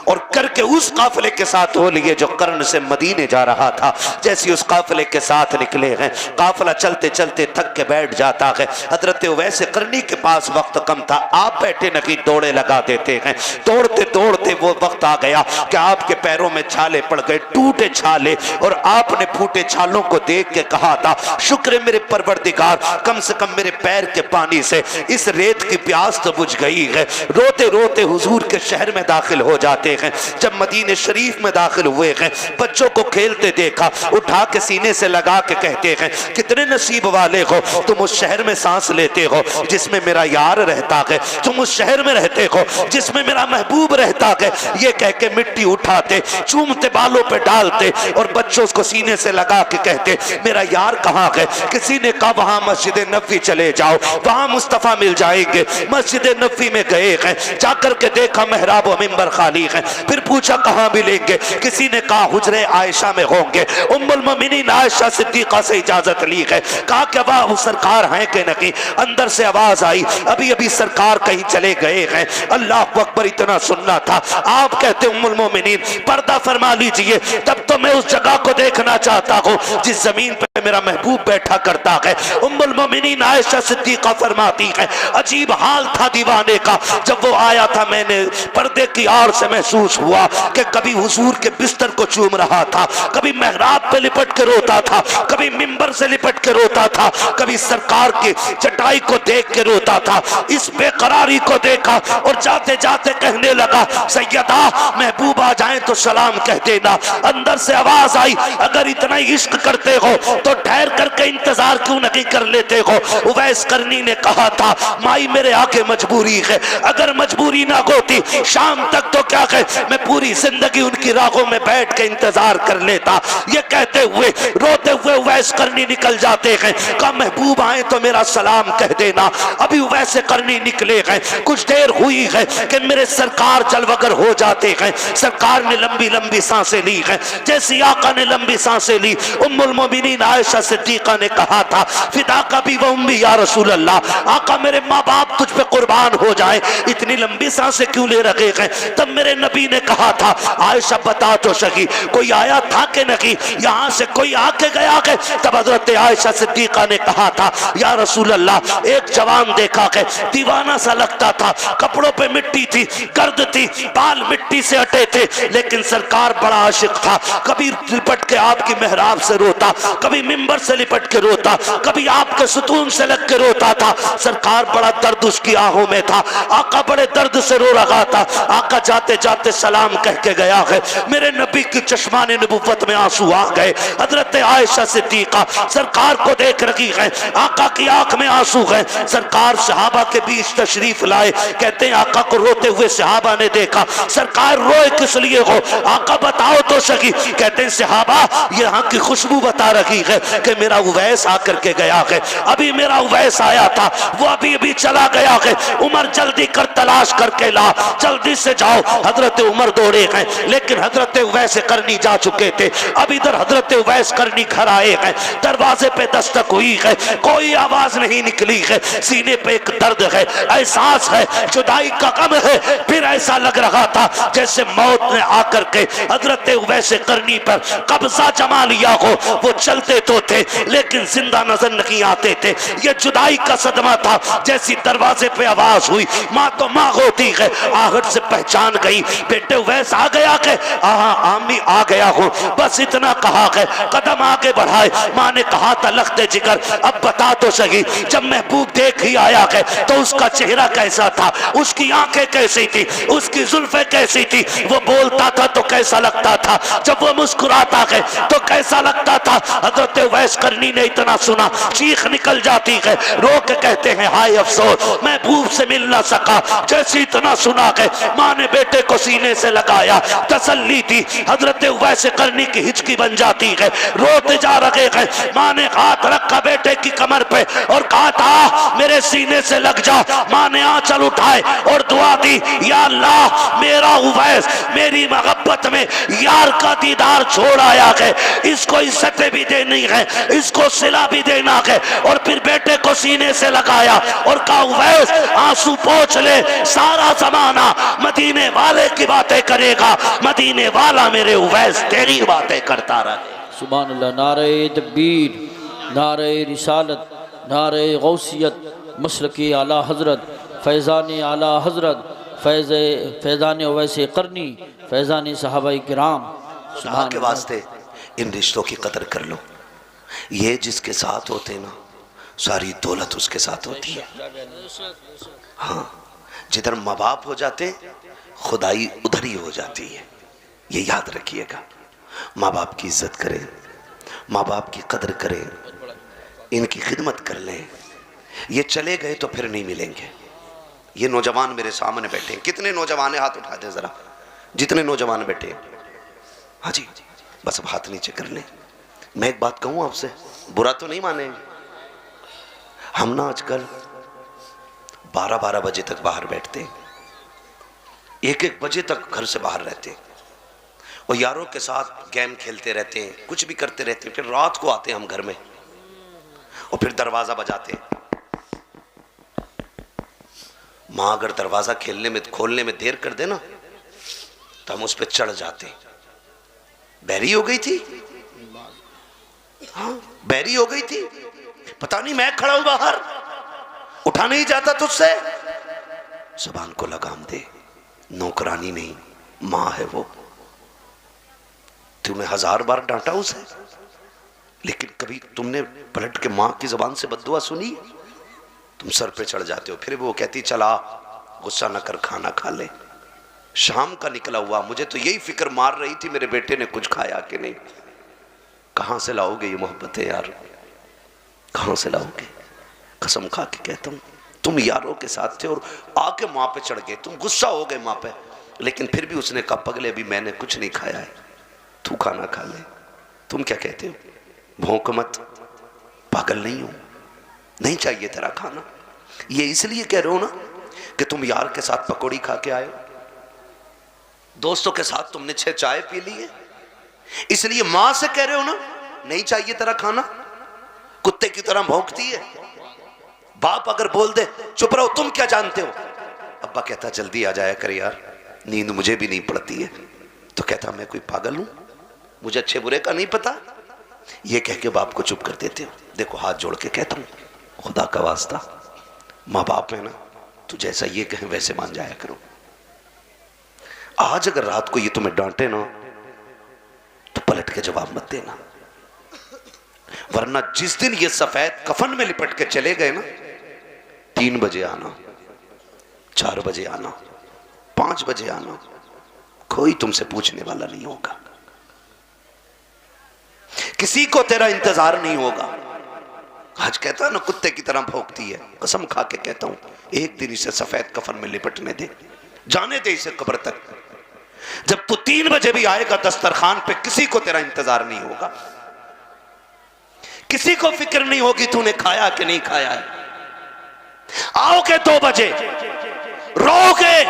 और करके उस काफिले के साथ हो लिए जो कर्न से मदीने जा रहा था। जैसे उस काफिले के साथ निकले हैं, काफिला चलते चलते थक के बैठ जाता है। हजरत उवैस करनी के पास वक्त कम था, आप बैठे नहीं दौड़े लगा देते हैं। दौड़ते दौड़ते वो वक्त आ गया कि आपके पैरों में छाले पड़ गए, टूटे छाले, और आपने फूटे छालों को देख के कहा था शुक्र है मेरे परवरदिगार, कम से कम मेरे पैर के पानी से इस रेत की प्यास तो बुझ गई है। रोते रोते हुजूर के शहर में दाखिल हो जाते हैं। जब मदीने शरीफ में दाखिल हुए हैं, बच्चों को खेलते देखा, उठा के सीने से लगा के कहते हैं कितने नसीब वाले हो, तुम उस शहर में सांस लेते हो जिसमें मेरा यार रहता है, तुम उस शहर में रहते हो जिसमें मेरा महबूब रहता है। ये कह के मिट्टी उठाते, चूमते, बालों पे डालते और बच्चों को सीने से लगा के कहते मेरा यार कहाँ है। किसी ने कहा वहां मस्जिद नबी चले जाओ, वहां मुस्तफा मिल जाएंगे। मस्जिद नबी में गए हैं, जाकर के देखा मेहराब व मिंबर खाली है। फिर पूछा कहां मिलेंगे, किसी ने कहा हुजरे आयशा में होंगे। उम्मुल मोमिनीन आयशा सिद्दीका से इजाजत ली है, कहा कि वाह सरकार हैं कि नहीं। अंदर से आवाज आई अभी अभी सरकार कहीं चले गए हैं। अल्लाह अकबर, इतना सुनना था। आप कहते उम्मुल मोमिनीन पर्दा फरमा लीजिए, तब तो मैं उस जगह को देखना चाहता हूं जिस जमीन पे मेरा महबूब बैठा करता है। उम्मुल मोमिनीन आयशा सिद्दीका फरमाती है अजीब हाल था दीवाने का। जब वो आया था मैंने पर्दे की आड़ से महसूस हुआ कि कभी हुजूर के बिस्तर को चूम रहा था, कभी मेहराब पे लिपट के रोता था, कभी मिंबर से लिपट के रोता था, कभी सरकार की चटाई को देख के रोता था। इस बेकरारी को देखा और जाते जाते कहने लगा सैयदा महबूब आ जाए तो सलाम कह देना। अंदर से आवाज आई अगर इतना इश्क करते हो तो ठहर करके इंतजार क्यों नहीं कर लेते हो। उवैस करनी ने कहा था माई मेरे आगे मजबूरी है, अगर मजबूरी ना होती शाम तक तो क्या है मैं पूरी जिंदगी उनकी राहों में बैठ के इंतजार कर लेता। ये कहते हुए रोते हुए उवैस करनी निकल जाते हैं। कहा महबूब आए तो मेरा सलाम कह देना। अभी उवैस करनी निकले हैं, कुछ देर हुई है कि मेरे सरकार जलवगर हो जाते हैं। सरकार ने लंबी लंबी सांसें ली हैं। जैसी आका ने लंबी सांसें ली, उम्मुल मोमिनीन आयशा सिद्दीका ने कहा था फिदा का भी वो उम्मी या रसूल अल्लाह, आका मेरे माँ बाप तुझ पे कुर्बान हो जाए, इतनी लंबी सांसें क्यों ले रखे हैं। तब मेरे नबी ने कहा था आयशा बता तो सही कोई आया था कि नहीं, यहाँ से कोई आके गया है। तब हजरत आयशा सिद्दीका ने कहा था या रसूल अल्लाह एक जवान देखा है, दीवाना सा लगता था, कपड़ों पे मिट्टी थी, गर्द थी, बाल मिट्टी से हटे थे, लेकिन सरकार बड़ा आशिक था। कभी लिपट के आपकी मेहराब से रोता, कभी मिंबर से लिपट के रोता, कभी आपके सुतून से लग के रोता था। सरकार बड़ा दर्द उसकी आहों में था, आका बड़े दर्द से रो रहा था। आका जाते जाते सलाम कह के गया है। मेरे नबी की चश्माने नबुव्वत में आंसू आ गए। हजरत आयशा सिद्दीका सरकार को देख रही है, आका की आंख में आंसू है। सरकार सहाबा के बीच तशरीफ लाए, कहते हैं आका को रोते हुए सहाबा ने देखा। सरकार रोए किस लिए हो, आका बताओ तो सही। कहते हैं सहाबा यहाँ की खुशबू बता रही है कि मेरा उवैस आकर के गया है, अभी मेरा उवैस आया था, वो अभी अभी चला गया है। उमर जल्दी कर तलाश करके ला, जल्दी से जाओ। हजरत उमर दौड़े हैं, लेकिन हजरत उवैस करनी जा चुके थे। अब इधर हजरत उवैस करनी घर आए हैं, दरवाजे पे दस्तक हुई है, कोई आवाज नहीं निकली है। सीने पे एक दर्द है, एहसास है, जुदाई का गम है। फिर ऐसा लग रहा था जैसे मौत ने आकर के हजरत उवैस करनी पर कब्जा जमा लिया हो। वो चलते तो थे लेकिन जिंदा नजर नहीं आते थे। ये जुदाई का सदमा था। जैसी दरवाजे पे आवाज हुई, माँ तो माँ होती है, आहट से पहचान गई बेटे वैस आ गया के? आमी आ गया हूँ, बस इतना कहा के कदम आगे बढ़ाए। माँ ने कहा था लख्ते जिगर अब बता तो सही, जब महबूब देख ही आया है तो उसका चेहरा कैसा था, उसकी आंखें कैसी थी, उसकी जुल्फे कैसी थी, वो बोलता था तो कैसा लगता था, जब वो मुस्कुराता है तो कैसा लगता था। हजरत उवैस करनी ने इतना सुना, चीख निकल जाती है, रो के कहते हैं हाय अफसोस महबूब से मिल ना सका। जैसे इतना सुना है माँ ने बेटे को सीने से लगाया, तसल्ली थी। हजरत उवैस करनी की हिचकी बन जाती है, रोते जा रहे हैं। माँ ने हाथ रखा बेटे की कमर पे और कहा था मेरे सीने से लग जा। माँ ने आंचल उठाए और दुआ दी, या अल्लाह मेरा उवैस मेरी मोहब्बत में यार का दीदार छोड़ आया है, इसको इज्जतें भी देनी है, इसको सिला भी देना है। और फिर बेटे को सीने से लगाया और कहा उवैस आंसू पोंछ ले, सारा जमाना मदीने वाले की बातें करेगा, मदीने वाला मेरे उवैस तेरी बातें करता रहे। सुभान अल्लाह। नारे तकबीर, नारे रिसालत, नारे गौसियत, मसलकी आला हजरत, फैज़ान आला हजरत, फैज़ान उवैस करनी, फैज़ान सहाबाए किराम। खुदा के वास्ते इन रिश्तों की कदर कर लो। ये जिसके साथ होते ना सारी दौलत उसके साथ होती है। हाँ, जिधर माँ बाप हो जाते खुदाई उधर ही हो जाती है। ये याद रखिएगा। माँ बाप की इज्जत करें, माँ बाप की कदर करें, इनकी खिदमत कर लें। ये चले गए तो फिर नहीं मिलेंगे। ये नौजवान मेरे सामने बैठे हैं, कितने नौजवान हाथ उठा दे जरा, जितने नौजवान बैठे हैं। हाँ जी, बस अब हाथ नीचे कर लें। मैं एक बात कहूँ आपसे, बुरा तो नहीं मानेंगे। हम ना आजकल 12-12 बजे तक बाहर बैठते हैं, 1-1 बजे तक घर से बाहर रहते हैं और यारों के साथ गेम खेलते रहते हैं, कुछ भी करते रहते हैं। फिर रात को आते हैं हम घर में और फिर दरवाजा बजाते हैं। माँ अगर दरवाजा खोलने में देर कर देना तो हम उस पर चढ़ जाते हैं। बैरी हो गई थी, हाँ बैरी हो गई थी, पता नहीं मैं खड़ा हूं बाहर, उठा नहीं जाता तुझसे। जुबान को लगाम दे, नौकरानी नहीं माँ है वो। तूने 1000 बार डांटा उसे, लेकिन कभी तुमने पलट के माँ की जुबान से बद्दुआ सुनी? तुम सर पे चढ़ जाते हो। फिर वो कहती चला गुस्सा न कर, खाना खा ले। शाम का निकला हुआ, मुझे तो यही फिक्र मार रही थी मेरे बेटे ने कुछ खाया कि नहीं। कहां से लाओगे ये मोहब्बतें यार, कहां से लाओगे? कसम खा के कहता हूं, तुम यारों के साथ थे और आके माँ पे चढ़ गए, तुम गुस्सा हो गए माँ पे, लेकिन फिर भी उसने कहा पगले अभी मैंने कुछ नहीं खाया है, तू खाना खा ले। तुम क्या कहते हो? भौंक मत, पागल नहीं हो, नहीं चाहिए तेरा खाना। ये इसलिए कह रहे हो ना कि तुम यार के साथ पकौड़ी खा के आए, दोस्तों के साथ तुमने 6 चाय पी ली है, इसलिए मां से कह रहे हो ना नहीं चाहिए तेरा खाना। कुत्ते की तरह भौंकती है। बाप अगर बोल दे चुप रहो, तुम क्या जानते हो? अब्बा कहता जल्दी आ जाया कर यार, नींद मुझे भी नहीं पड़ती है। तो कहता मैं कोई पागल हूं, मुझे अच्छे बुरे का नहीं पता? ये कह के बाप को चुप कर देते हो। देखो हाथ जोड़ के कहता हूं, खुदा का वास्ता माँ बाप है ना, तो जैसा ये कहें वैसे मान जाया करो। आज अगर रात को ये तुम्हें डांटे ना तो पलट के जवाब मत देना, वरना जिस दिन ये सफेद कफन में लिपट के चले गए ना, 3 बजे आना, 4 बजे आना, 5 बजे आना, कोई तुमसे पूछने वाला नहीं होगा, किसी को तेरा इंतजार नहीं होगा। आज कहता है ना कुत्ते की तरह भौंकती है, कसम खा के कहता हूं एक दिन इसे सफेद कफन में लिपटने दे, जाने दे इसे कब्र तक। जब तू 3 बजे भी आएगा दस्तरखान पे, किसी को तेरा इंतजार नहीं होगा, किसी को फिक्र नहीं होगी तूने खाया कि नहीं खाया है। आओगे 2 बजे, रोगे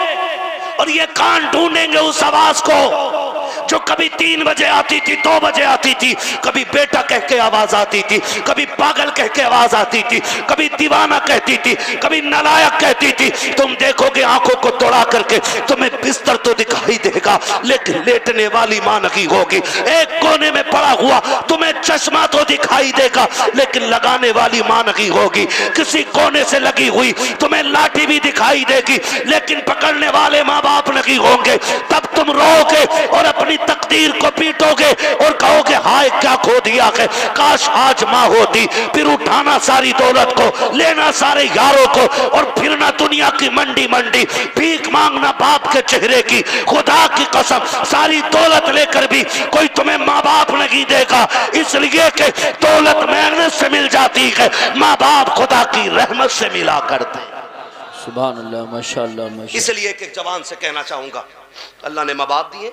और ये कान ढूंढेंगे उस आवाज को जो कभी 3 बजे आती थी, 2 बजे आती थी, कभी बेटा कह के आवाज आती थी, कभी पागल कह के आवाज आती थी, कभी दीवाना कहती थी, कभी नालायक कहती थी, तुम देखोगे आंखों को तोड़ा करके तुम्हें बिस्तर तो दिखाई देगा लेकिन लेटने वाली मां नहीं होगी। एक कोने में पड़ा हुआ तुम्हें चश्मा तो दिखाई देगा लेकिन लगाने वाली मां नहीं होगी। किसी कोने से लगी हुई तुम्हें लाठी भी दिखाई देगी लेकिन पकड़ने वाले माँ बाप नहीं होंगे। तब तुम रोओगे और अपनी तकदीर को पीटोगे और कहोगे हाय क्या खो दिया है, काश आज माँ होती। फिर उठाना सारी दौलत को, लेना सारे यारों को और फिरना दुनिया की मंडी मंडी, भीख मांगना बाप के चेहरे की। खुदा की कसम सारी दौलत लेकर भी कोई तुम्हें माँ बाप नहीं देगा, इसलिए कि दौलत मेहनत से मिल जाती है, माँ बाप खुदा की रहमत से मिला करते हैं। सुभान अल्लाह, माशाअल्लाह, माशाअल्लाह। इसलिए एक जवान से कहना चाहूंगा, अल्लाह ने माँ बाप दिए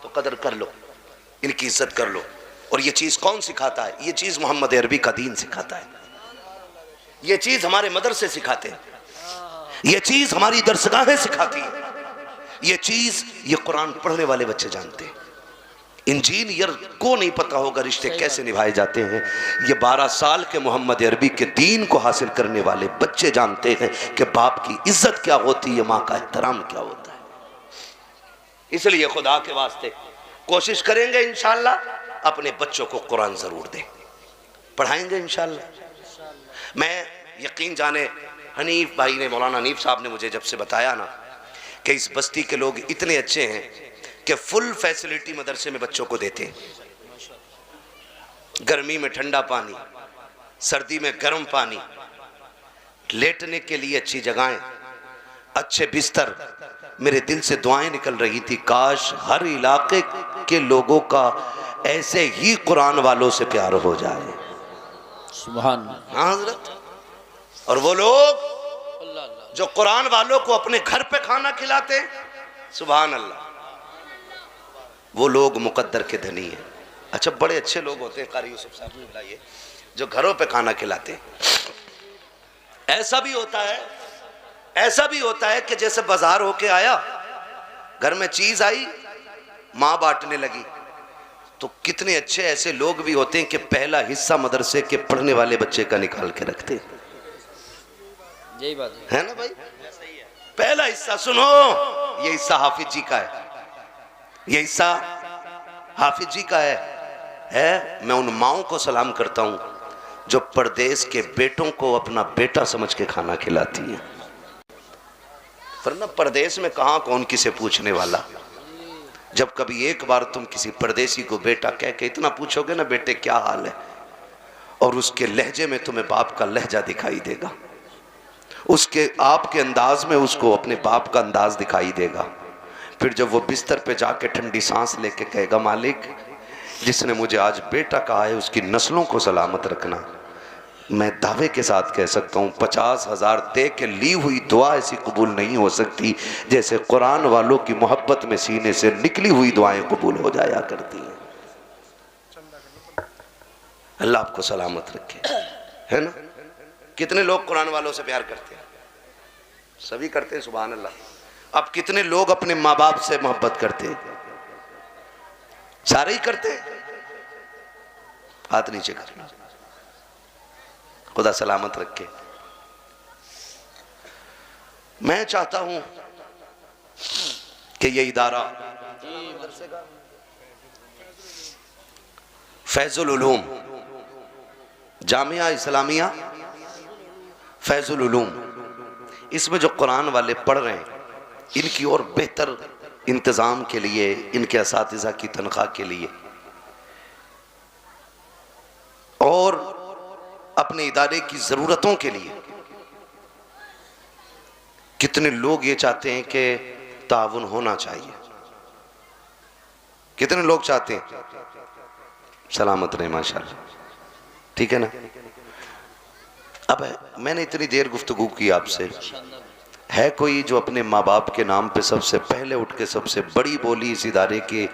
तो कदर कर लो, इनकी इज्जत कर लो। और ये चीज कौन सिखाता है? ये चीज मोहम्मद अरबी का दीन सिखाता है, ये चीज हमारे मदरसे सिखाते हैं, ये चीज हमारी दरसगाहें सिखाती है, ये चीज ये कुरान पढ़ने वाले बच्चे जानते हैं। इंजीनियर को नहीं पता होगा रिश्ते कैसे निभाए जाते हैं, ये 12 साल के मोहम्मद अरबी के दीन को हासिल करने वाले बच्चे जानते हैं कि बाप की इज्जत क्या होती है, माँ का एहतराम क्या होता है। इसलिए खुदा के वास्ते कोशिश करेंगे इंशाअल्लाह अपने बच्चों को कुरान जरूर दें, पढ़ाएंगे इंशाअल्लाह। मैं यकीन जाने हनीफ भाई ने, मौलाना हनीफ साहब ने मुझे जब से बताया ना कि इस बस्ती के लोग इतने अच्छे हैं कि फुल फैसिलिटी मदरसे में बच्चों को देते हैं। गर्मी में ठंडा पानी, सर्दी में गर्म पानी, लेटने के लिए अच्छी जगहें, अच्छे बिस्तर। मेरे दिल से दुआएं निकल रही थी, काश हर इलाके के लोगों का ऐसे ही कुरान वालों से प्यार हो जाए। सुभान हाँ हजरत। और वो लोग जो कुरान वालों को अपने घर पे खाना खिलाते, सुभान अल्लाह, वो लोग मुकद्दर के धनी हैं। अच्छा, बड़े अच्छे लोग होते हैं, कारी यूसुफ साहब को बुलाइए, जो घरों पे खाना खिलाते हैं। ऐसा भी होता है, ऐसा भी होता है कि जैसे बाजार होके आया, घर में चीज आई, माँ बांटने लगी, तो कितने अच्छे ऐसे लोग भी होते हैं कि पहला हिस्सा मदरसे के पढ़ने वाले बच्चे का निकाल के रखते हैं। यही बात है ना भाई? पहला हिस्सा सुनो, ये हिस्सा हाफिज जी का है, ये हिस्सा हाफिज जी का है। मैं उन माओं को सलाम करता हूं जो परदेश के बेटों को अपना बेटा समझ के खाना खिलाती हैं, वरना परदेश में कहां कौन किसे पूछने वाला। जब कभी एक बार तुम किसी परदेसी को बेटा कह के इतना पूछोगे ना, बेटे क्या हाल है, और उसके लहजे में तुम्हें बाप का लहजा दिखाई देगा, उसके आपके अंदाज में उसको अपने बाप का अंदाज दिखाई देगा। फिर जब वो बिस्तर पे जाके ठंडी सांस लेके कहेगा, मालिक जिसने मुझे आज बेटा कहा है उसकी नस्लों को सलामत रखना, मैं दावे के साथ कह सकता हूँ 50,000 दे के ली हुई दुआ ऐसी कबूल नहीं हो सकती जैसे कुरान वालों की मोहब्बत में सीने से निकली हुई दुआएं कबूल हो जाया करती हैं। अल्लाह आपको सलामत रखे, है ना? कितने लोग कुरान वालों से प्यार करते हैं? सभी करते हैं, सुभान अल्लाह। अब कितने लोग अपने माँ बाप से मोहब्बत करते हैं? सारे ही करते हैं। हाथ नीचे कर लो, खुदा सलामत रखे। मैं चाहता हूं कि ये इदारा फैजुल उलूम, जामिया इस्लामिया फैजुल उलूम, इसमें जो कुरान वाले पढ़ रहे हैं इनकी और बेहतर इंतज़ाम के लिए, इनके असातिज़ा की तनख्वाह के लिए और अपने इदारे की ज़रूरतों के लिए कितने लोग ये चाहते हैं कि ताउन होना चाहिए। कितने लोग चाहते हैं? सलामत रहे माशाल्लाह, ठीक है ना? अब मैंने इतनी देर गुफ्तगू की आपसे, है कोई जो अपने माँ बाप के नाम पे सबसे पहले उठ के सबसे बड़ी बोली इस इदारे के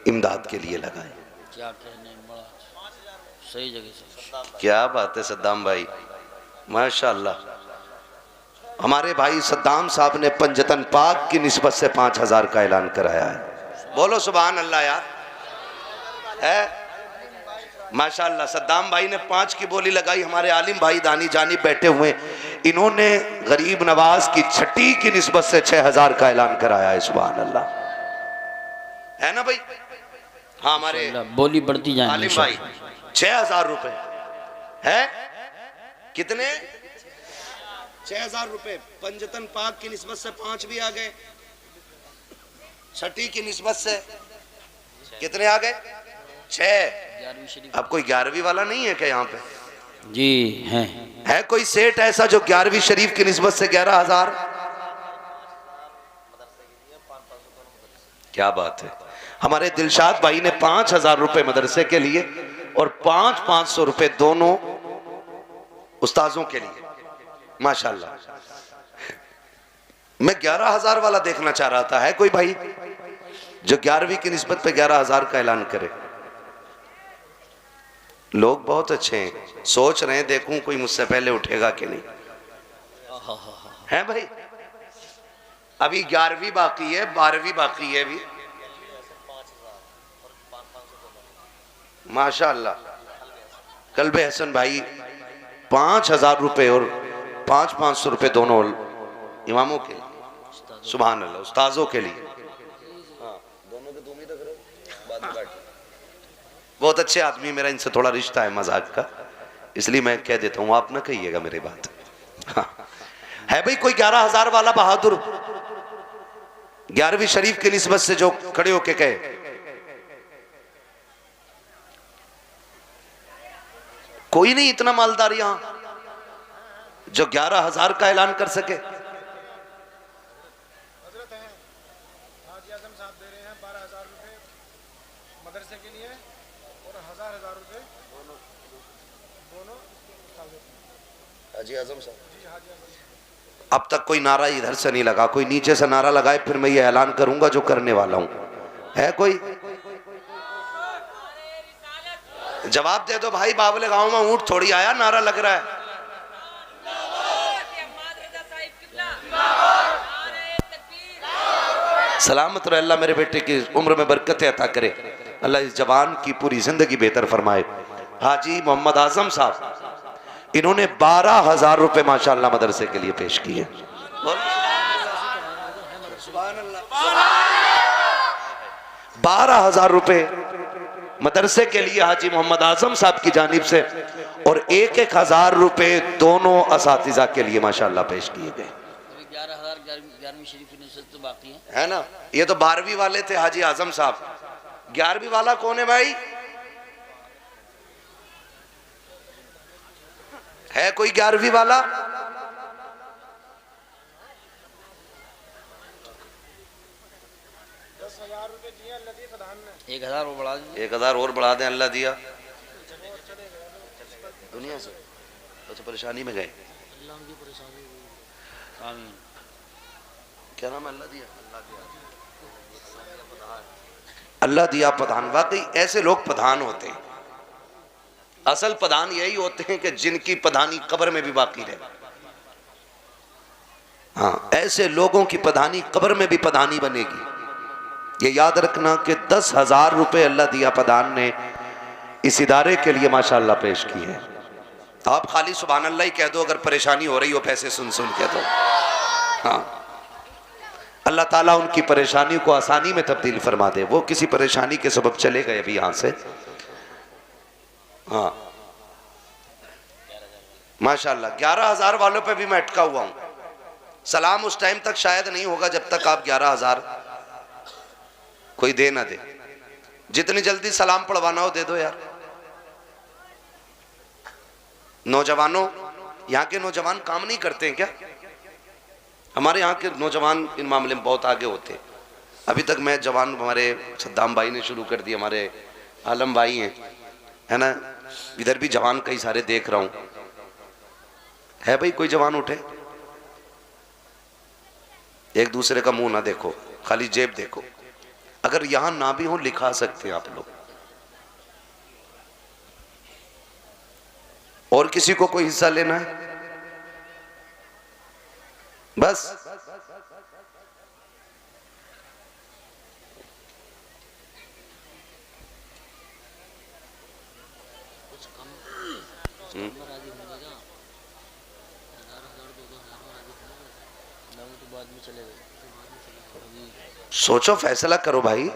इमदाद के लिए लगाए? क्या कहने, बड़ा सही जगह से। क्या बात है सद्दाम भाई, माशाल्लाह। हमारे भाई सद्दाम साहब ने पंजतन पाक की निस्बत से 5,000 का ऐलान कराया है। बोलो सुभान अल्लाह यार। है माशाअल्लाह। सद्दाम भाई ने 5 की बोली लगाई, हमारे आलिम भाई दानी जानी बैठे हुए, इन्होंने गरीब नवाज की छठी की निस्बत से 6000 का ऐलान कराया है। सुभान अल्लाह, है ना भाई? हाँ, हमारे बोली बढ़ती जाए आलिम भाई 6000 रुपए है। कितने? 6000 रुपए। पंजतन पाक की निस्बत से 5 भी आ गए, छठी की निस्बत से कितने आ गए? 6। अब कोई 11वीं वाला नहीं है क्या यहाँ पे? जी है कोई सेठ ऐसा जो 11वीं शरीफ की निस्बत से 11,000? क्या बात है। हमारे दिलशाद भाई ने 5,000 रुपए मदरसे के लिए और 500 रुपए दोनों उस्ताजों के लिए। माशाल्लाह। मैं 11,000 वाला देखना चाह रहा था। है कोई भाई जो 11वीं की निस्बत पे 11,000 का ऐलान करे? लोग बहुत अच्छे हैं, सोच रहे हैं देखूं कोई मुझसे पहले उठेगा कि नहीं। है भाई? अभी 11वीं बाकी है, 12वीं बाकी है अभी। माशाअल्लाह। कल्बे हसन भाई 5,000 रुपए और 500 रुपए दोनों इमामों के लिए। सुभान अल्लाह। उस्ताजों के लिए। दोनों के तुम ही रख रहे हो, बाद में बैठ। बहुत अच्छे आदमी, मेरा इनसे थोड़ा रिश्ता है मजाक का, इसलिए मैं कह देता हूँ, आप ना कहिएगा मेरी बात। है भाई कोई 11,000 वाला बहादुर 11वीं शरीफ की निस्बत से जो खड़े होके कहे? कोई नहीं इतना मालदार यहां जो 11,000 का ऐलान कर सके। मदरसे के लिए और 1000 रुपए दोनों हाजी आजम साहब। अब तक कोई नारा इधर से नहीं लगा, कोई नीचे से नारा लगाए फिर मैं ये ऐलान करूंगा जो करने वाला हूं। है कोई? जवाब दे दो भाई। बावले गांव में ऊंट थोड़ी आया, नारा लग रहा है। सलामत रहे, अल्लाह मेरे बेटे की उम्र में बरकत अता करे, अल्लाह इस जवान की पूरी जिंदगी बेहतर फरमाए। हाजी मोहम्मद आजम साहब, इन्होंने 12,000 रुपए माशाअल्लाह मदरसे के लिए पेश किए। 12,000 रुपए मदरसे के लिए हाजी मोहम्मद आजम साहब की जानिब से और 1,000 रुपए दोनों असातिज़ा के लिए माशाअल्लाह पेश किए गए। 11वीं शरीफ तो बाकी है ना? ये तो 12वीं वाले थे हाजी आजम साहब। 11वीं वाला कौन है भाई? है कोई 11वीं वाला? दिया अल्लाह दिया प्रधान ने। 1,000 और बढ़ा दें। 1,000 और बढ़ा दें, अल्लाह दिया। दुनिया से अच्छा परेशानी में गए। आमीन। क्या नाम है? अल्लाह दिया। अल्लाह दिया प्रधान। वाकई ऐसे लोग प्रधान होते हैं। असल प्रधान यही होते हैं कि जिनकी प्रधानी कब्र में भी बाकी रहे। हाँ, ऐसे लोगों की प्रधानी कब्र में भी प्रधानी बनेगी। ये याद रखना कि 10,000 रुपए अल्लाह दिया प्रधान ने इस इदारे के लिए माशाअल्लाह पेश की है। आप खाली सुभान अल्लाह ही कह दो अगर परेशानी हो रही हो पैसे सुन सुन के तो। हाँ, अल्लाह ताला उनकी परेशानी को आसानी में तब्दील फरमा दे। वो किसी परेशानी के सबब चले गए अभी यहाँ से। हाँ माशाअल्लाह। 11,000 वालों पे भी मैं अटका हुआ हूँ। सलाम उस टाइम तक शायद नहीं होगा जब तक आप 11,000 कोई दे ना दे। जितनी जल्दी सलाम पढ़वाना हो दे दो यार। नौजवानों, यहाँ के नौजवान काम नहीं करते हैं क्या? हमारे यहाँ के नौजवान इन मामले में बहुत आगे होते हैं। अभी तक मैं जवान, हमारे सद्दाम भाई ने शुरू कर दिया, हमारे आलम भाई हैं, है ना? इधर भी जवान कई सारे देख रहा हूँ। है भाई कोई जवान उठे? एक दूसरे का मुंह ना देखो, खाली जेब देखो। अगर यहां ना भी हो लिखा सकते हैं आप लोग। और किसी को कोई हिस्सा लेना है? बस सोचो, फैसला करो भाई।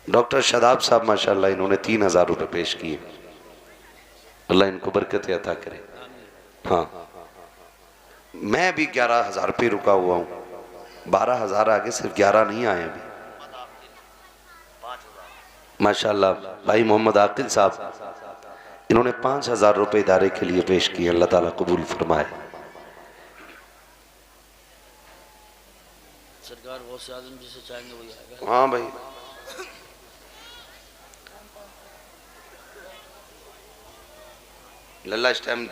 डॉक्टर शादाब साहब माशाल्लाह इन्होंने 3,000 रुपए पेश किए। अल्लाह इनको बरकत अता करे। हाँ, मैं भी 11,000 पे रुका हुआ हूँ। 12,000 आगे, सिर्फ 11 नहीं आए अभी। माशाल्लाह भाई मोहम्मद आकिल साहब इन्होंने 5,000 रुपए इदारे के लिए पेश किए। अल्लाह ताला कबूल फरमाए। सरकार गौसे आज़म जिसे चाहेंगे वही आएगा। हाँ भाई, लल्ला इस टाइम